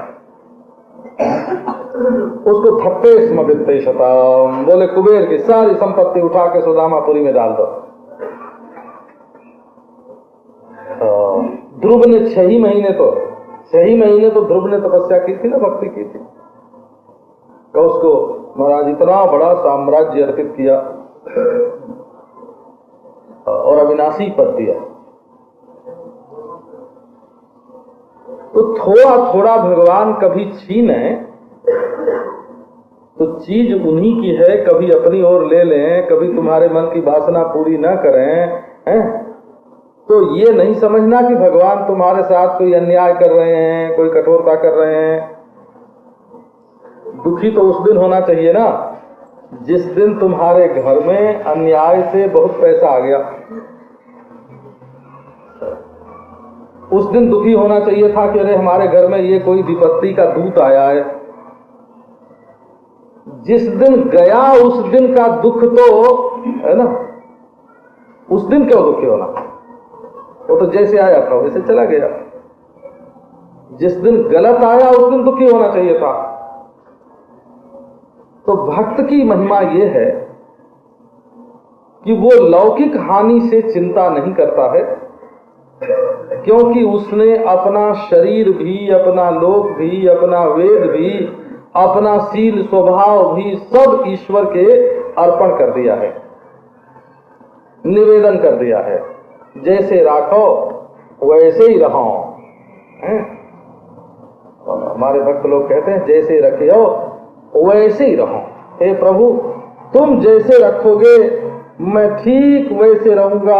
उसको धत्ते स्म वित्ते शताम, बोले कुबेर की सारी संपत्ति उठा के सुदामापुरी में डाल दो। ध्रुव ने 6 महीने तो ध्रुव ने तपस्या की थी ना, भक्ति की थी। तो उसको महाराज इतना बड़ा साम्राज्य अर्पित किया और अविनाशी पद दिया। तो थोड़ा थोड़ा भगवान कभी छीने तो चीज उन्हीं की है, कभी अपनी ओर ले लें, कभी तुम्हारे मन की वासना पूरी न करें, हैं? तो ये नहीं समझना कि भगवान तुम्हारे साथ कोई अन्याय कर रहे हैं, कोई कठोरता कर रहे हैं। दुखी तो उस दिन होना चाहिए ना जिस दिन तुम्हारे घर में अन्याय से बहुत पैसा आ गया। उस दिन दुखी होना चाहिए था कि अरे हमारे घर में ये कोई विपत्ति का दूत आया है। जिस दिन गया उस दिन का दुख तो है ना, उस दिन क्यों दुखी होना, वो तो जैसे आया था वैसे चला गया। जिस दिन गलत आया उस दिन दुखी होना चाहिए था। तो भक्त की महिमा ये है कि वो लौकिक हानि से चिंता नहीं करता है, क्योंकि उसने अपना शरीर भी, अपना लोक भी, अपना वेद भी, अपना शील स्वभाव भी सब ईश्वर के अर्पण कर दिया है, निवेदन कर दिया है। जैसे राखो वैसे ही रहो। हमारे भक्त लोग कहते हैं जैसे रखे हो वैसे ही रहो। हे प्रभु, तुम जैसे रखोगे मैं ठीक वैसे रहूंगा,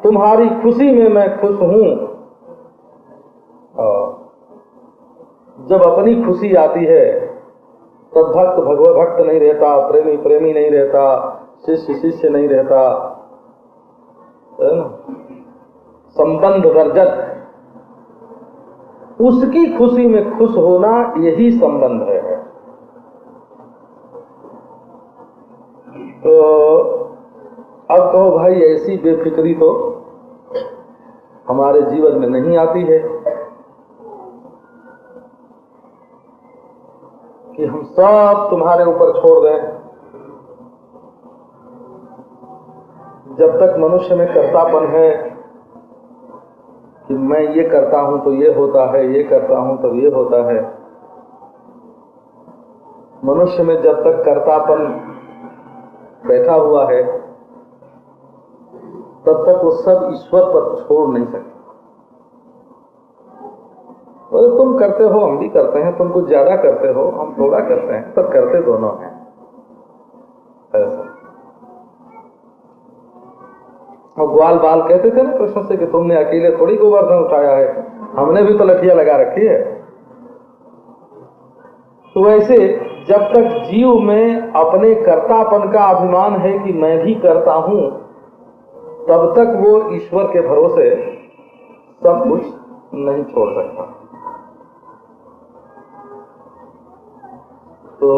तुम्हारी खुशी में मैं खुश हूं। जब अपनी खुशी आती है तब भक्त भक्त नहीं रहता, प्रेमी प्रेमी नहीं रहता, शिष्य शिष्य नहीं रहता, है ना? संबंध वर्जक, उसकी खुशी में खुश होना यही संबंध है। तो अब कहो भाई ऐसी बेफिक्री तो हमारे जीवन में नहीं आती है कि हम सब तुम्हारे ऊपर छोड़ दें। जब तक मनुष्य में कर्तापन है कि मैं ये करता हूं तो ये होता है, ये करता हूं तो ये होता है, मनुष्य में जब तक कर्तापन बैठा हुआ है तब तक वो सब ईश्वर पर छोड़ नहीं सकते। बोले तुम करते हो हम भी करते हैं, तुम कुछ ज्यादा करते हो हम थोड़ा करते हैं, पर करते दोनों हैं। ऐसा और ग्वाल बाल कहते थे ना कृष्ण से कि तुमने अकेले थोड़ी गोवर्धन उठाया है, हमने भी तो लठिया लगा रखी है। तो वैसे जब तक जीव में अपने कर्तापन का अभिमान है कि मैं भी करता हूं, तब तक वो ईश्वर के भरोसे सब कुछ नहीं छोड़ सकता। तो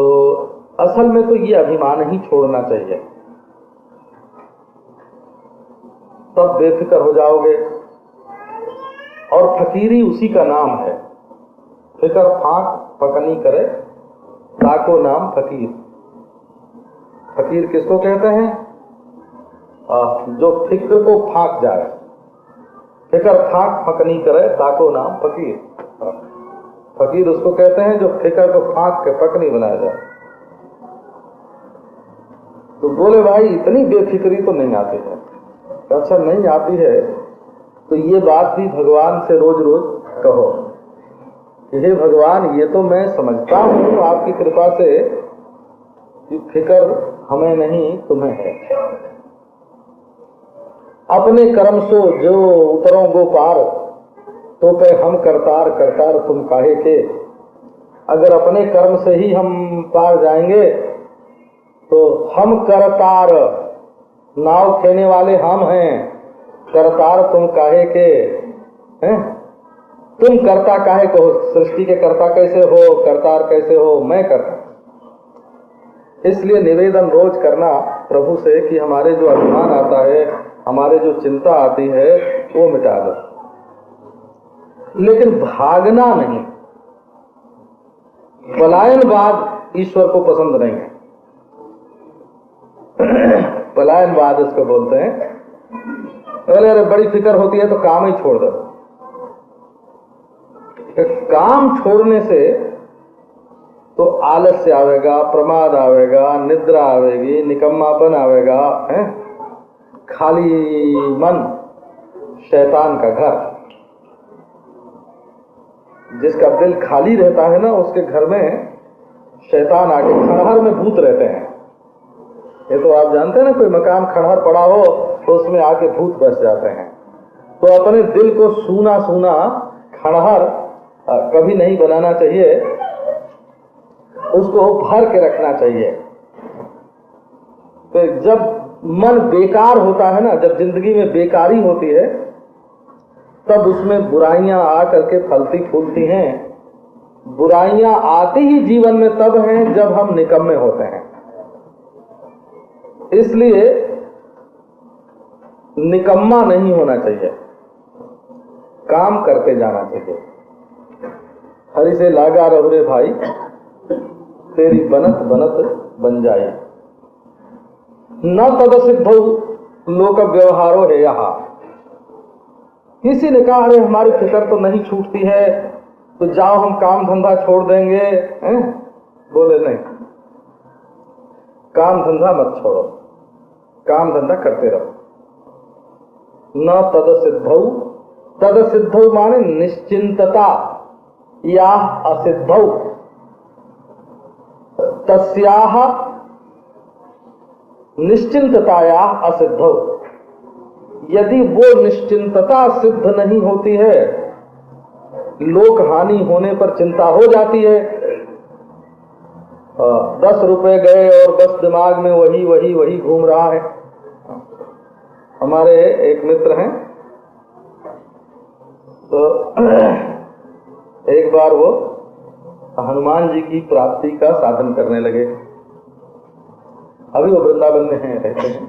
असल में तो ये अभिमान ही छोड़ना चाहिए। सब बेफिक्र हो जाओगे। और फकीरी उसी का नाम है। फिक्र फाक फकनी करे ताको नाम फकीर। फकीर किसको कहते हैं? जो फिक्र को फाक जाए। फिक्र फाक फकनी करे ताको नाम फकीर। फकीर उसको कहते हैं जो फिक्र को फाक के फकनी बनाया जाए। तो बोले भाई इतनी बेफिक्री तो नहीं आती है। अच्छा नहीं आती है तो ये बात भी भगवान से रोज रोज कहो कि हे भगवान, ये तो मैं समझता हूँ आपकी कृपा से कि फिक्र हमें नहीं तुम्हें है। अपने कर्म सो जो उतरों गो पार, तो पे हम करतार करतार तुम काहे के। अगर अपने कर्म से ही हम पार जाएंगे तो हम करतार, नाव खेने वाले हम हैं, करतार तुम काहे के हैं। तुम करता काहे को हो? सृष्टि के कर्ता कैसे हो, करतार कैसे हो? मैं करता। इसलिए निवेदन रोज करना प्रभु से कि हमारे जो अभिमान आता है, हमारे जो चिंता आती है, वो मिटा दो। लेकिन भागना नहीं। पलायनवाद ईश्वर को पसंद नहीं है। पलायनवाद इसको बोलते हैं। अरे बड़ी फिक्र होती है तो काम ही छोड़ दो। काम छोड़ने से तो आलस्य आवेगा, प्रमाद आवेगा, निद्रा आवेगी, निकम्मापन आवेगा, है खाली मन, शैतान का घर। जिसका दिल खाली रहता है ना, उसके घर में शैतान आके, खंडहर में भूत रहते हैं। ये तो आप जानते हैं ना, कोई मकान खंडहर पड़ा हो तो उसमें आके भूत बस जाते हैं। तो अपने दिल को सूना सूना खंडहर कभी नहीं बनाना चाहिए, उसको भर के रखना चाहिए। तो जब मन बेकार होता है ना, जब जिंदगी में बेकारी होती है, तब उसमें बुराइयां आकर के फलती फूलती हैं। बुराइयां आती ही जीवन में तब हैं जब हम निकम्मे होते हैं। इसलिए निकम्मा नहीं होना चाहिए, काम करते जाना चाहिए। हरि से लागा रहो रे भाई, तेरी बनत बनत बन जाए। न तद सिद्धो लोक व्यवहारो है। यहाँ किसी ने कहा अरे हमारी फिक्र तो नहीं छूटती है, तो जाओ हम काम धंधा छोड़ देंगे, हैं? बोले नहीं, काम धंधा मत छोड़ो, काम धंधा करते रहो। न तद सिद्धौ, तद सिद्धौ माने निश्चिंतता, या असिद्धौ तस्याह निश्चिंतताया असिद्धौ। यदि वो निश्चिंतता सिद्ध नहीं होती है, लोक हानि होने पर चिंता हो जाती है। 10 रुपए गए और बस दिमाग में वही वही वही घूम रहा है। हमारे एक मित्र हैं, तो एक बार वो हनुमान जी की प्राप्ति का साधन करने लगे। अभी वो वृंदावन में हैं, रहते हैं।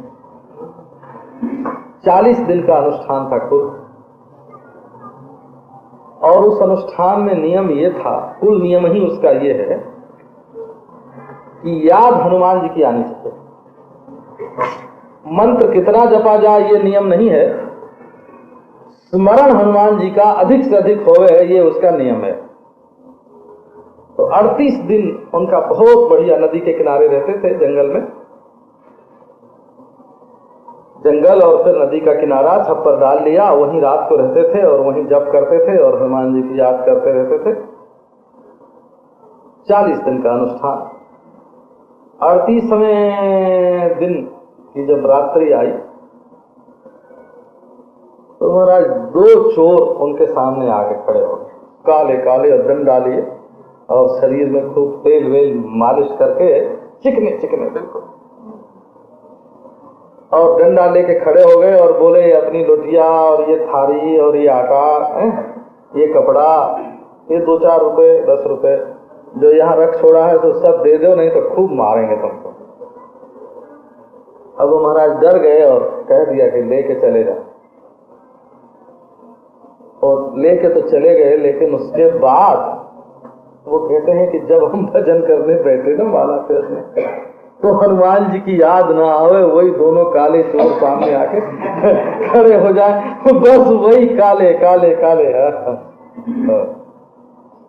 40 दिन का अनुष्ठान था कुल, और उस अनुष्ठान में नियम ये था, कुल नियम ही उसका ये है कि याद हनुमान जी की आनी चाहिए। मंत्र कितना जपा जाए ये नियम नहीं है, स्मरण हनुमान जी का अधिक से अधिक होवे, ये उसका नियम है। तो 38 दिन उनका बहुत बढ़िया, नदी के किनारे रहते थे, जंगल में, जंगल और फिर नदी का किनारा, छप्पर डाल लिया, वहीं रात को रहते थे और वहीं जप करते थे और हनुमान जी की याद करते रहते थे। 40 दिन का अनुष्ठान। 38वें दिन की जब रात्रि आई तो महाराज 2 चोर उनके सामने आके खड़े हो गए, काले काले, और डंडा लिए और शरीर में खूब तेल वेल मालिश करके, चिकने चिकने बिल्कुल, और डंडा लेके खड़े हो गए और बोले अपनी लोटिया और ये थारी और ये आटा, ये कपड़ा, ये 2-4 रुपए 10 रुपए जो यहाँ रख छोड़ा है तो सब दे दो, नहीं तो खूब मारेंगे तुमको। अब वो महाराज डर गए और कह दिया कि लेके चले जाओ। और लेके तो चले गए, लेकिन उसके बाद वो कहते हैं कि जब हम भजन करने बैठे ना माला फेरने, तो हनुमान जी की याद ना आवे, वही दोनों काले चोर सामने आके खड़े हो जाए, बस वही काले काले काले।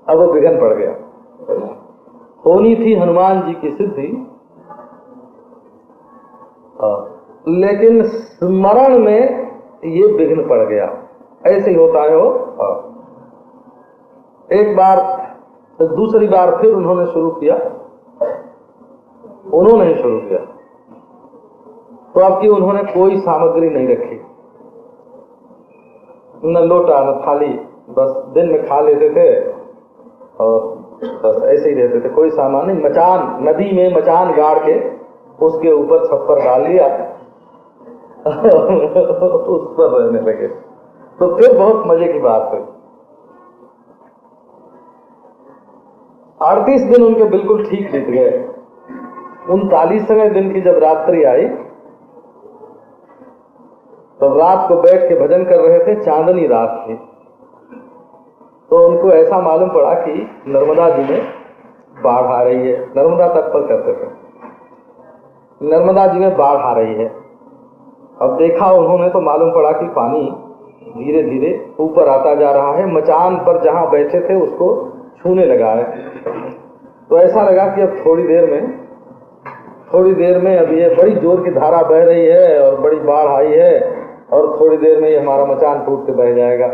अब वो विघ्न पड़ गया। होनी थी हनुमान जी की सिद्धि, लेकिन स्मरण में ये विघ्न पड़ गया। ऐसे ही होता है वो। एक बार, दूसरी बार फिर उन्होंने शुरू किया, उन्होंने ही शुरू किया, तो अब की उन्होंने कोई सामग्री नहीं रखी, न लोटा न थाली, बस दिन में खा लेते थे और बस ऐसे ही रहते थे, कोई सामान नहीं। मचान, नदी में मचान गाड़ के उसके ऊपर छप्पर डाल लिया उस पर रहने लगे। तो फिर बहुत मजे की बात हुई। 38 दिन उनके बिल्कुल ठीक बीत गए। 39वें दिन की जब रात्रि आई, तो रात को बैठ के भजन कर रहे थे, चांदनी रात थी, तो उनको ऐसा मालूम पड़ा कि नर्मदा जी में बाढ़ आ रही है। नर्मदा तट पर करते थे, नर्मदा जी में बाढ़ आ रही है। अब देखा उन्होंने तो मालूम पड़ा कि पानी धीरे धीरे ऊपर आता जा रहा है, मचान पर जहां बैठे थे उसको छूने लगा है। तो ऐसा लगा कि अब थोड़ी देर में अब ये बड़ी जोर की धारा बह रही है और बड़ी बाढ़ आई है, और थोड़ी देर में ये हमारा मचान टूट के बह जाएगा।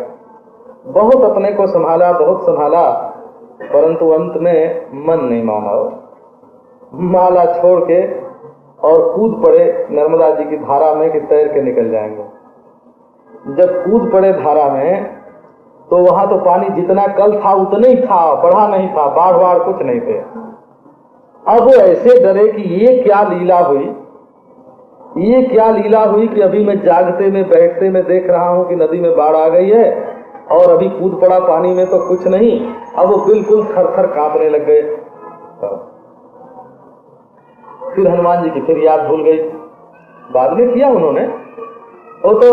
बहुत अपने को संभाला, बहुत संभाला, परंतु अंत में मन नहीं माना, माला छोड़ के और कूद पड़े नर्मदा जी की धारा में कि तैर के निकल जाएंगे। जब कूद पड़े धारा में, तो वहां तो पानी जितना कल था उतना ही था, बढ़ा नहीं था, बाढ़ बाढ़ कुछ नहीं थे। अब वो ऐसे डरे कि ये क्या लीला हुई, ये क्या लीला हुई कि अभी मैं जागते में बैठते में देख रहा हूं कि नदी में बाढ़ आ गई है, और अभी कूद पड़ा पानी में तो कुछ नहीं। अब वो बिल्कुल थर थर कांपने लग गए। फिर हनुमान जी की फिर याद भूल गई। बाद में किया उन्होंने, वो तो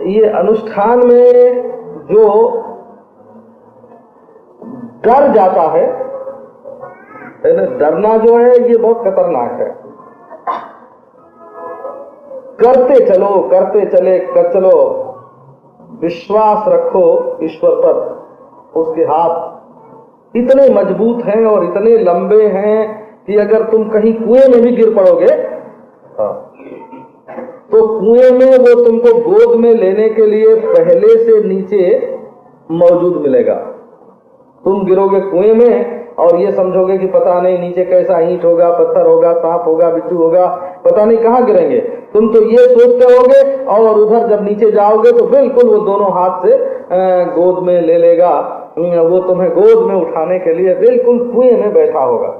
ये अनुष्ठान में जो डर जाता है ना, डरना जो है ये बहुत खतरनाक है। करते चलो, विश्वास रखो ईश्वर पर। उसके हाथ इतने मजबूत हैं और इतने लंबे हैं कि अगर तुम कहीं कुएं में भी गिर पड़ोगे, तो कुएं में वो तुमको गोद में लेने के लिए पहले से नीचे मौजूद मिलेगा। तुम गिरोगे कुएं में और ये समझोगे कि पता नहीं नीचे कैसा ईंट होगा, पत्थर होगा, सांप होगा, बिच्छू होगा, पता नहीं कहाँ गिरेंगे। तुम तो ये सोचते होगे, और उधर जब नीचे जाओगे तो बिल्कुल वो दोनों हाथ से गोद में ले लेगा, वो तुम्हें गोद में उठाने के लिए बिल्कुल कुएं में बैठा होगा।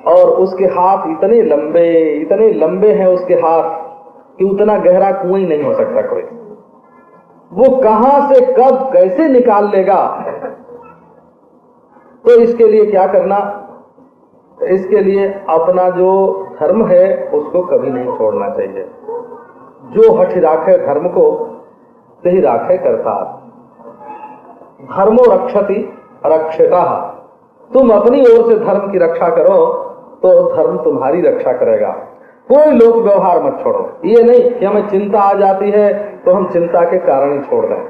और उसके हाथ इतने लंबे हैं उसके हाथ कि उतना गहरा कुएं नहीं हो सकता कोई। वो कहां से कब कैसे निकाल लेगा। तो इसके लिए क्या करना, इसके लिए अपना जो धर्म है उसको कभी नहीं छोड़ना चाहिए। जो हठ राखे धर्म को, सही राखे करतार। धर्मो रक्षति रक्षिता। तुम अपनी ओर से धर्म की रक्षा करो तो धर्म तुम्हारी रक्षा करेगा। कोई लोक व्यवहार मत छोड़ो। ये नहीं कि हमें चिंता आ जाती है तो हम चिंता के कारण ही छोड़ दें,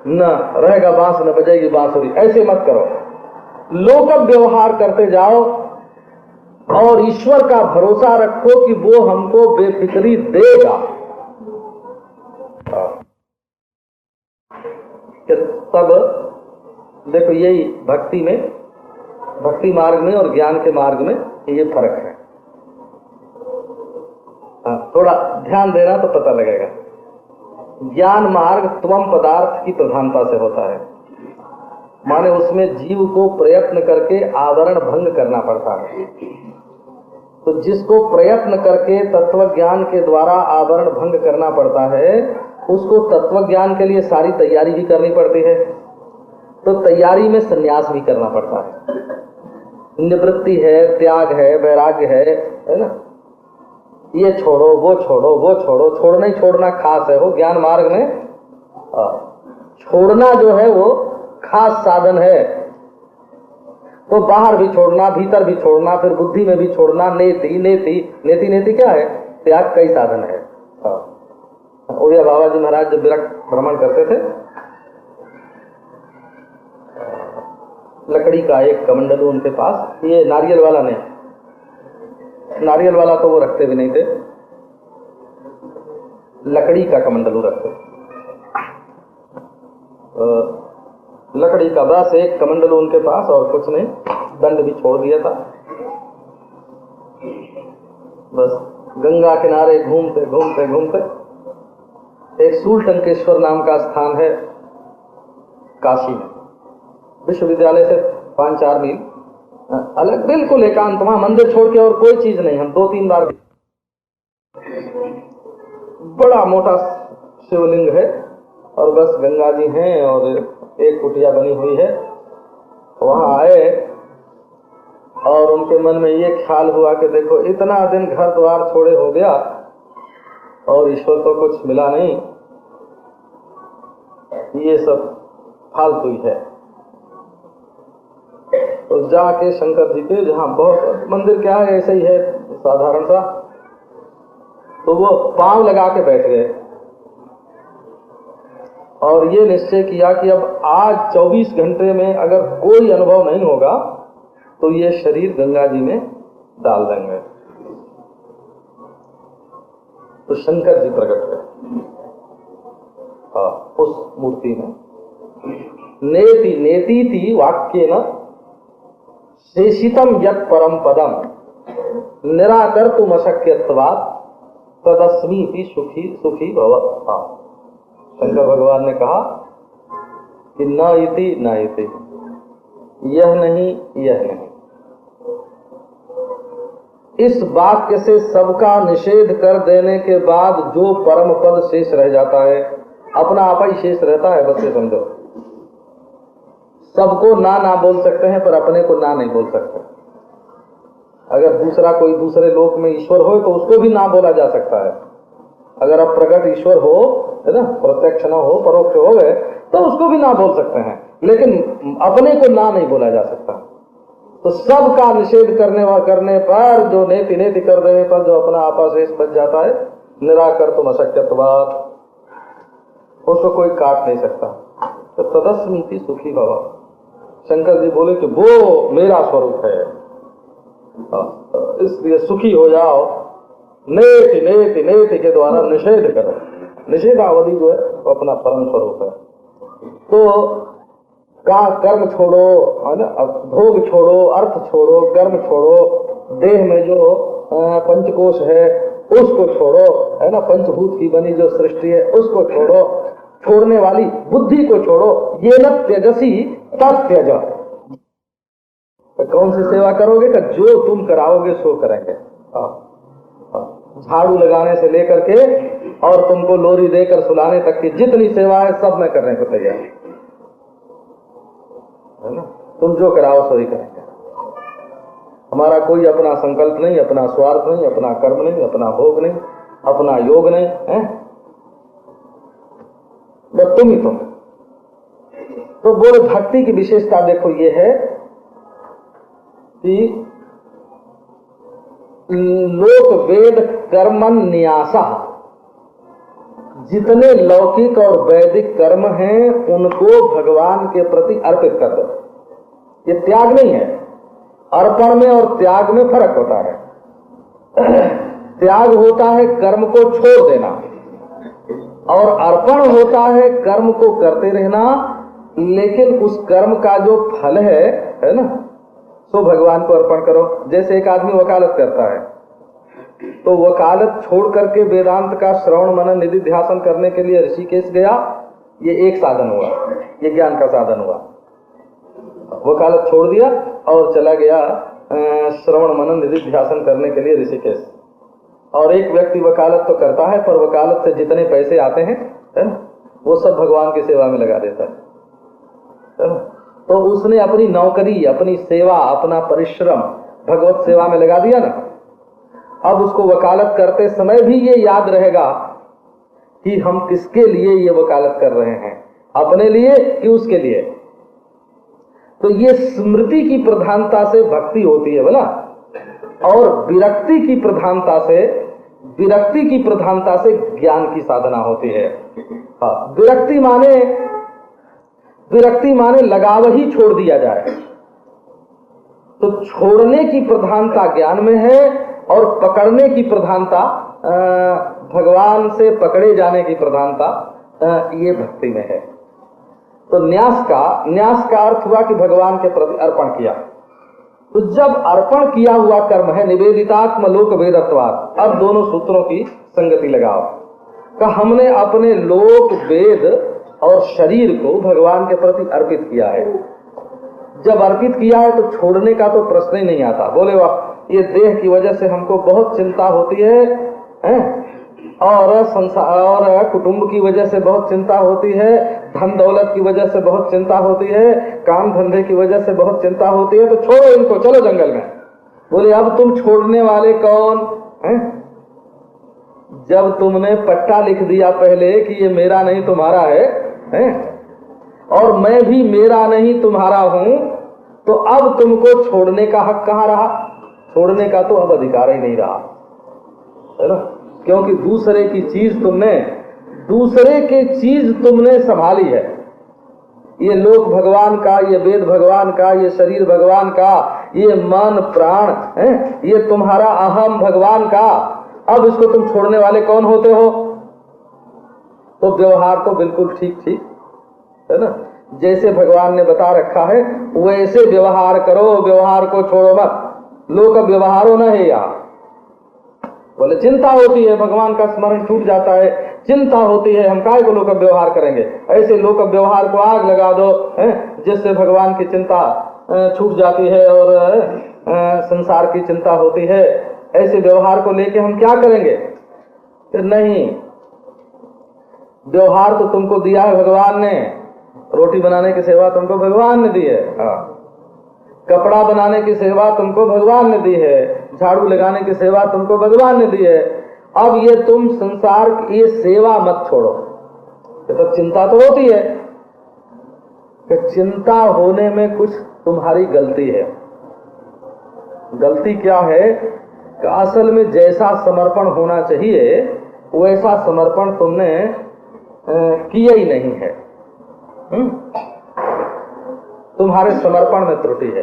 न रहेगा बांस न बजेगी बांसुरी, ऐसे मत करो। लोक व्यवहार करते जाओ और ईश्वर का भरोसा रखो कि वो हमको बेफिक्री देगा। तब देखो, यही भक्ति मार्ग में और ज्ञान के मार्ग में ये फर्क है। थोड़ा ध्यान देना तो पता लगेगा। ज्ञान मार्ग त्वम पदार्थ की प्रधानता से होता है, माने उसमें जीव को प्रयत्न करके आवरण भंग करना पड़ता है। तो जिसको प्रयत्न करके तत्व ज्ञान के द्वारा आवरण भंग करना पड़ता है, उसको तत्व ज्ञान के लिए सारी तैयारी भी करनी पड़ती है। तो तैयारी में संन्यास भी करना पड़ता है, निवृत्ति है, त्याग है, वैराग्य है ना। ये छोड़ो वो छोड़ो वो छोड़ो, छोड़ना ही छोड़ना खास है, वो ज्ञान मार्ग में छोड़ना जो है वो खास साधन है। तो बाहर भी छोड़ना, भीतर भी छोड़ना, फिर बुद्धि में भी छोड़ना, नेति नेति नेति नेति क्या है? त्याग कई साधन है। उड़िया बाबा जी महाराज जब विरक्त भ्रमण करते थे, लकड़ी का एक कमंडलू उनके पास, ये नारियल वाला नहीं, नारियल वाला तो वो रखते भी नहीं थे, लकड़ी का कमंडलू रखते। लकड़ी का बस एक कमंडलू उनके पास और कुछ नहीं, दंड भी छोड़ दिया था। बस गंगा किनारे घूमते घूमते घूमते एक शूलटंकेश्वर नाम का स्थान है काशी में, विश्वविद्यालय से 5-4 मील अलग, बिल्कुल एकांत, वहां मंदिर छोड़ के और कोई चीज नहीं। हम 2-3 बार, बड़ा मोटा शिवलिंग है और बस गंगा जी हैं और एक कुटिया बनी हुई है। वहां आए और उनके मन में ये ख्याल हुआ कि देखो इतना दिन घर द्वार छोड़े हो गया और ईश्वर को कुछ मिला नहीं, ये सब फालतू ही है। तो जाके शंकर जी के, जहाँ बहुत मंदिर क्या है ऐसे ही है साधारण सा, तो वो पांव लगा के बैठ गए और ये निश्चय किया कि अब आज 24 घंटे में अगर कोई अनुभव नहीं होगा तो ये शरीर गंगा जी में डाल देंगे। तो शंकर जी प्रकट हुए उस मूर्ति में। नेति नेति थी वाक्य न शेषितम यत् परम पदम निराकर्तुम अशक्यत्वात् तदस्मीति सुखी सुखी भव। शंकर भगवान ने कहा कि न इति न इति, यह नहीं यह नहीं। इस वाक्य से सबका निषेध कर देने के बाद जो परम पद शेष रह जाता है, अपना आप ही शेष रहता है। बस ये समझो, सबको ना ना बोल सकते हैं पर अपने को ना नहीं बोल सकते। अगर दूसरा कोई दूसरे लोक में ईश्वर हो तो उसको भी ना बोला जा सकता है। अगर अब प्रकट ईश्वर हो, है ना, प्रत्यक्ष ना हो, परोक्ष हो गए, तो उसको भी ना बोल सकते हैं, लेकिन अपने को ना नहीं बोला जा सकता। तो सबका निषेध करने पर, जो नेति नेति कर देने पर जो अपना आपा शेष बच जाता है, निराकर्तुम अशक्यत्वात्, उसको कोई काट नहीं सकता। तो तदस्मीति सुखी भव। शंकर जी बोले कि वो मेरा स्वरूप है, इसलिए सुखी हो जाओ। नेति नेति नेति के द्वारा निषेध करो। निषेधावधि जो है वो अपना परम स्वरूप है। तो कर्म छोड़ो, है ना, भोग छोड़ो, अर्थ छोड़ो, कर्म छोड़ो, देह में जो पंचकोश है उसको छोड़ो, है ना, पंचभूत की बनी जो सृष्टि है उसको छोड़ो, छोड़ने वाली बुद्धि को छोड़ो। ये न त्यजसी तत्यज। कौन सी सेवा करोगे? कि जो तुम कराओगे सो करेंगे। झाड़ू लगाने से लेकर के और तुमको लोरी देकर सुलाने तक की जितनी सेवा है सब मैं करने को तैयार, है ना। तुम जो कराओ सो ही करेंगे। हमारा कोई अपना संकल्प नहीं, अपना स्वार्थ नहीं, अपना कर्म नहीं, अपना भोग नहीं, अपना योग नहीं है, बस तुम ही तुम। तो बोले भक्ति की विशेषता देखो ये है कि लोक वेद कर्मन न्यासा, जितने लौकिक और वैदिक कर्म हैं उनको भगवान के प्रति अर्पित कर दो। ये त्याग नहीं है। अर्पण में और त्याग में फर्क होता है। त्याग होता है कर्म को छोड़ देना और अर्पण होता है कर्म को करते रहना, लेकिन उस कर्म का जो फल है ना, सो भगवान को अर्पण करो। जैसे एक आदमी वकालत करता है तो वकालत छोड़ करके वेदांत का श्रवण मनन निधि ध्यासन करने के लिए ऋषिकेश गया, ये एक साधन हुआ, ये ज्ञान का साधन हुआ। वकालत छोड़ दिया और चला गया श्रवण मनन निधि ध्यासन करने के लिए ऋषिकेश। और एक व्यक्ति वकालत तो करता है पर वकालत से जितने पैसे आते हैं, है ना, वो सब भगवान की सेवा में लगा देता है ना। तो उसने अपनी नौकरी, अपनी सेवा, अपना परिश्रम भगवत सेवा में लगा दिया ना, अब उसको वकालत करते समय भी ये याद रहेगा कि हम किसके लिए ये वकालत कर रहे हैं, अपने लिए कि उसके लिए। तो ये स्मृति की प्रधानता से भक्ति होती है बोला, और विरक्ति की प्रधानता से ज्ञान की साधना होती है। विरक्ति माने लगाव ही छोड़ दिया जाए, तो छोड़ने की प्रधानता ज्ञान में है और पकड़ने की प्रधानता भगवान से पकड़े जाने की प्रधानता ये भक्ति में है। तो न्यास का अर्थ हुआ कि भगवान के प्रति अर्पण किया। तो जब अर्पण किया हुआ कर्म है निवेदितात्म लोक वेदत्वात्, अब दोनों सूत्रों की संगति लगाओ का हमने अपने लोक वेद और शरीर को भगवान के प्रति अर्पित किया है। जब अर्पित किया है तो छोड़ने का तो प्रश्न ही नहीं आता। बोले वाह, ये देह की वजह से हमको बहुत चिंता होती है और संसार और कुटुंब की वजह से बहुत चिंता होती है, धन दौलत की वजह से बहुत चिंता होती है, काम धंधे की वजह से बहुत चिंता होती है, तो छोड़ो इनको, चलो जंगल में। बोले अब तुम छोड़ने वाले कौन हैं? जब तुमने पट्टा लिख दिया पहले कि ये मेरा नहीं तुम्हारा है और मैं भी मेरा नहीं तुम्हारा हूं, तो अब तुमको छोड़ने का हक कहाँ रहा? छोड़ने का तो अब अधिकार ही नहीं रहा, है ना? क्योंकि दूसरे की चीज तुमने संभाली है। ये लोक भगवान का, ये वेद भगवान का, ये शरीर भगवान का, ये मन प्राण है, ये तुम्हारा अहम भगवान का। अब इसको तुम छोड़ने वाले कौन होते हो? तो व्यवहार तो बिल्कुल ठीक है ना, जैसे भगवान ने बता रखा है वैसे व्यवहार करो, व्यवहार को छोड़ो मत। लोक व्यवहारो न है यहाँ। बोले चिंता होती है, भगवान का स्मरण छूट जाता है, चिंता होती है, हम काहे को लोक व्यवहार करेंगे? ऐसे लोक व्यवहार को आग लगा दो जिससे भगवान की चिंता छूट जाती है और संसार की चिंता होती है। ऐसे व्यवहार को लेके हम क्या करेंगे? नहीं, व्यवहार तो तुमको दिया है भगवान ने। रोटी बनाने की सेवा तुमको भगवान ने दी है, कपड़ा बनाने की सेवा तुमको भगवान ने दी है, झाड़ू लगाने की सेवा तुमको भगवान ने दी है। अब ये तुम संसार की ये सेवा मत छोड़ो। तो चिंता तो होती है कि चिंता होने में कुछ तुम्हारी गलती है। गलती क्या है कि असल में जैसा समर्पण होना चाहिए वैसा समर्पण तुमने किया ही नहीं है। तुम्हारे समर्पण में त्रुटि है।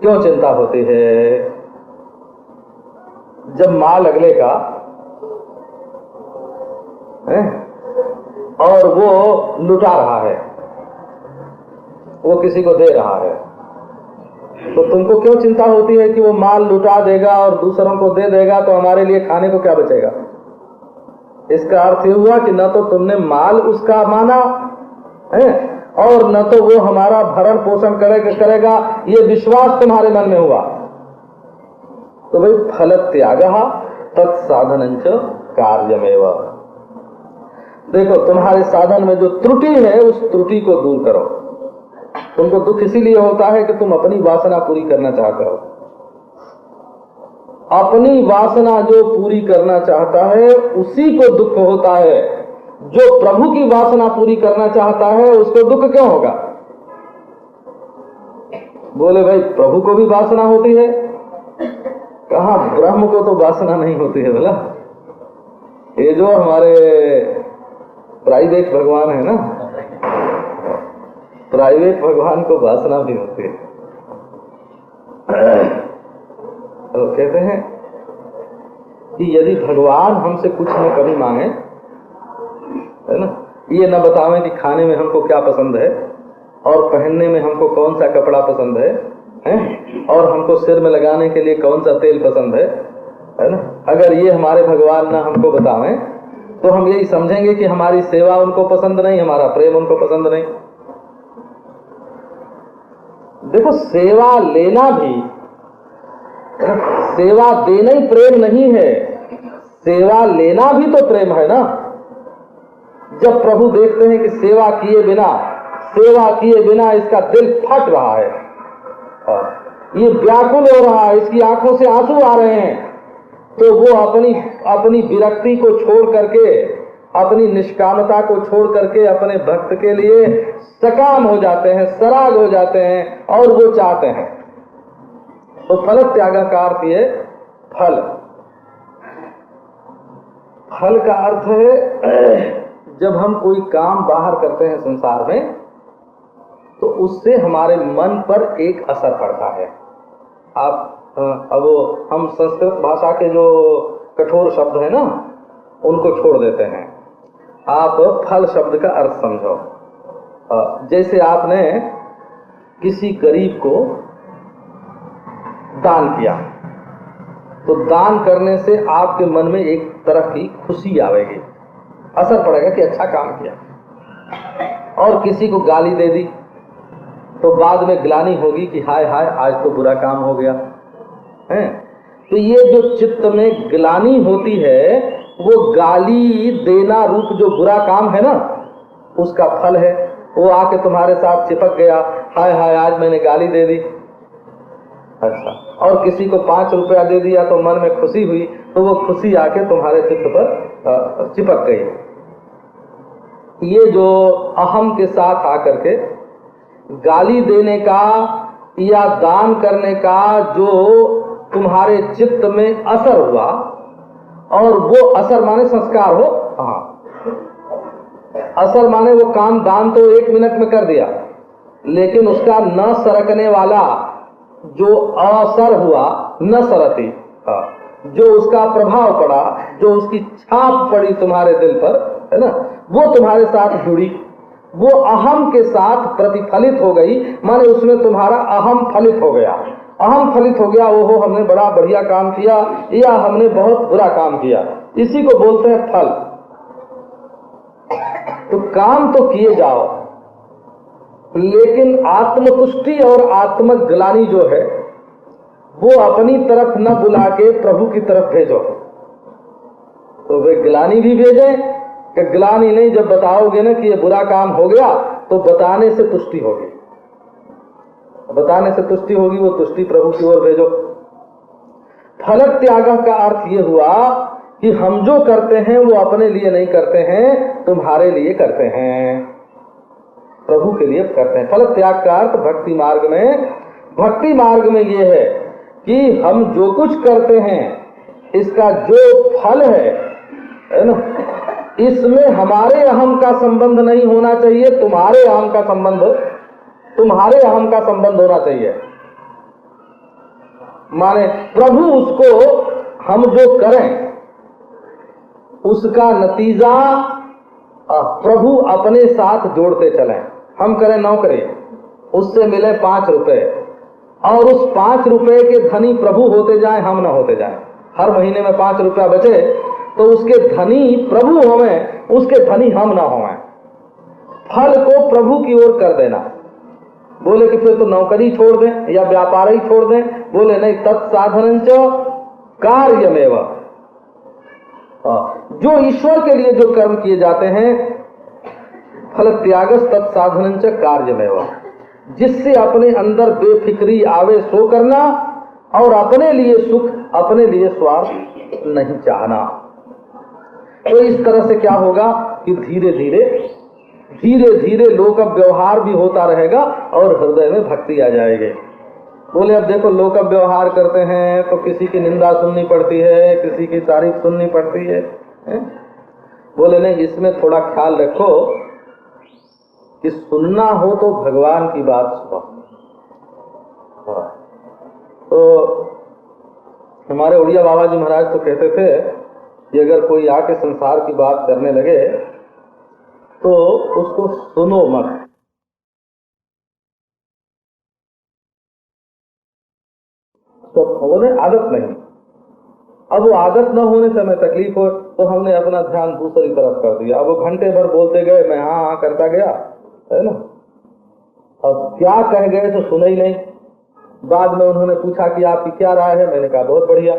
क्यों चिंता होती है? जब माल अगले का है और वो लुटा रहा है, वो किसी को दे रहा है, तो तुमको क्यों चिंता होती है कि वो माल लुटा देगा और दूसरों को दे देगा तो हमारे लिए खाने को क्या बचेगा? इसका अर्थ ये हुआ कि न तो तुमने माल उसका माना है और न तो वो हमारा भरण पोषण करेगा, ये विश्वास तुम्हारे मन में हुआ। तो भाई फल त्याग तत्साधनंच कार्यमेव। देखो तुम्हारे साधन में जो त्रुटि है उस त्रुटि को दूर करो। तुमको दुख इसीलिए होता है कि तुम अपनी वासना पूरी करना चाहते हो। अपनी वासना जो पूरी करना चाहता है उसी को दुख होता है। जो प्रभु की वासना पूरी करना चाहता है उसको दुख क्यों होगा? बोले भाई प्रभु को भी वासना होती है। कहा ब्रह्म को तो वासना नहीं होती है। बोला ये जो हमारे प्राइवेट भगवान है ना, प्राइवेट भगवान को वासना भी होती है। तो कहते हैं कि यदि भगवान हमसे कुछ न कभी मांगे, है ना, ये न बतावें कि खाने में हमको क्या पसंद है और पहनने में हमको कौन सा कपड़ा पसंद है और हमको सिर में लगाने के लिए कौन सा तेल पसंद है ना, अगर ये हमारे भगवान ना हमको बतावें तो हम यही समझेंगे कि हमारी सेवा उनको पसंद नहीं, हमारा प्रेम उनको पसंद नहीं। देखो सेवा लेना भी, सेवा देना ही प्रेम नहीं है, सेवा लेना भी तो प्रेम है ना। जब प्रभु देखते हैं कि सेवा किए बिना इसका दिल फट रहा है, ये व्याकुल हो रहा है, इसकी आंखों से आंसू आ रहे हैं, तो वो अपनी विरक्ति को छोड़ करके, अपनी निष्कामता को छोड़ करके अपने भक्त के लिए सकाम हो जाते हैं, सराग हो जाते हैं और वो चाहते हैं। तो फल त्याग का अर्थ ये फल। फल का अर्थ है जब हम कोई काम बाहर करते हैं संसार में, तो उससे हमारे मन पर एक असर पड़ता है। अब हम संस्कृत भाषा के जो कठोर शब्द है ना, उनको छोड़ देते हैं। आप फल शब्द का अर्थ समझो। जैसे आपने किसी गरीब को दान किया, तो दान करने से आपके मन में एक तरह की खुशी आवेगी, असर पड़ेगा कि अच्छा काम किया। और किसी को गाली दे दी तो बाद में ग्लानि होगी कि हाय हाय आज तो बुरा काम हो गया है। तो ये जो चित्त में ग्लानि होती है, वो गाली देना रूप जो बुरा काम है ना, उसका फल है। वो आके तुम्हारे साथ चिपक गया, हाय हाय आज मैंने गाली दे दी। अच्छा, और किसी को 5 रुपया दे दिया तो मन में खुशी हुई, तो वो खुशी आके तुम्हारे चित्त पर चिपक गई। ये जो अहम के साथ आकर के गाली देने का या दान करने का जो तुम्हारे चित्त में असर हुआ, और वो असर माने संस्कार हो, हाँ, असर माने वो काम दान तो 1 मिनट में कर दिया, लेकिन उसका न सरकने वाला जो असर हुआ, न सरती, जो उसका प्रभाव पड़ा, जो उसकी छाप पड़ी तुम्हारे दिल पर, है ना, वो तुम्हारे साथ जुड़ी, वो अहम के साथ प्रतिफलित हो गई। माने उसमें तुम्हारा अहम फलित हो गया। अहम फलित हो गया, ओहो हमने बड़ा बढ़िया काम किया या हमने बहुत बुरा काम किया, इसी को बोलते हैं फल। तो काम तो किए जाओ, लेकिन आत्मतुष्टि और आत्मग्लानि जो है, वो अपनी तरफ न बुला के प्रभु की तरफ भेजो। तो वे ग्लानि भी भेजें कि ग्लानि नहीं, जब बताओगे ना कि ये बुरा काम हो गया, तो बताने से तुष्टि होगी, बताने से तुष्टि होगी, वो तुष्टि प्रभु की ओर भेजो। फल त्याग का अर्थ ये हुआ कि हम जो करते हैं वो अपने लिए नहीं करते हैं, तुम्हारे लिए करते हैं, प्रभु के लिए करते हैं। फल त्याग का अर्थ भक्ति मार्ग में ये है कि हम जो कुछ करते हैं, इसका जो फल है ना, इसमें हमारे अहम का संबंध नहीं होना चाहिए, तुम्हारे अहम का संबंध होना चाहिए। माने प्रभु उसको हम जो करें, उसका नतीजा प्रभु अपने साथ जोड़ते चलें। हम करें नौकरी, उससे मिले 5 रुपए, और उस 5 रुपए के धनी प्रभु होते जाएं, हम ना होते जाएं। हर महीने में 5 रुपया बचे तो उसके धनी प्रभु होवें, उसके धनी हम ना होवें। फल को प्रभु की ओर कर देना। बोले कि फिर तो नौकरी छोड़ दें या व्यापार ही छोड़ दें, बोले नहीं, तत्साधनंच कार्यमेव। जो ईश्वर के लिए जो कर्म किए जाते हैं, फल त्यागस तत्साधनंच कार्यमेव, जिससे अपने अंदर बेफिक्री आवे सो करना, और अपने लिए सुख, अपने लिए स्वार्थ नहीं चाहना। तो इस तरह से क्या होगा कि धीरे धीरे लोक व्यवहार भी होता रहेगा और हृदय में भक्ति आ जाएगी। बोले अब देखो, लोक व्यवहार करते हैं तो किसी की निंदा सुननी पड़ती है, किसी की तारीफ सुननी पड़ती है। बोले नहीं, इसमें थोड़ा ख्याल रखो कि सुनना हो तो भगवान की बात सुनो। तो हमारे उड़िया बाबा जी महाराज तो कहते थे कि अगर कोई आके संसार की बात करने लगे तो उसको सुनो मत। तो उन्हें आदत नहीं, अब वो आदत न होने से हमें तकलीफ हो, तो हमने अपना ध्यान दूसरी तरफ कर दिया। अब वो घंटे भर बोलते गए, मैं हाँ हाँ करता गया, है ना। अब क्या कह गए तो सुना ही नहीं। बाद में उन्होंने पूछा कि आपकी क्या राय है, मैंने कहा बहुत बढ़िया।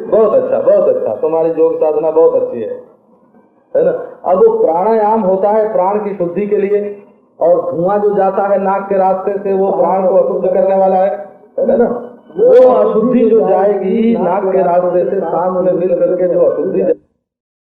बहुत अच्छा, तुम्हारी योग साधना बहुत अच्छी है है ना। अब वो प्राणायाम होता है प्राण की शुद्धि के लिए, और धुआं जो जाता है नाक के रास्ते से वो प्राण को अशुद्ध करने वाला है ना। वो अशुद्धि जो जाएगी नाक के रास्ते से सांस में मिल करके जो अशुद्धि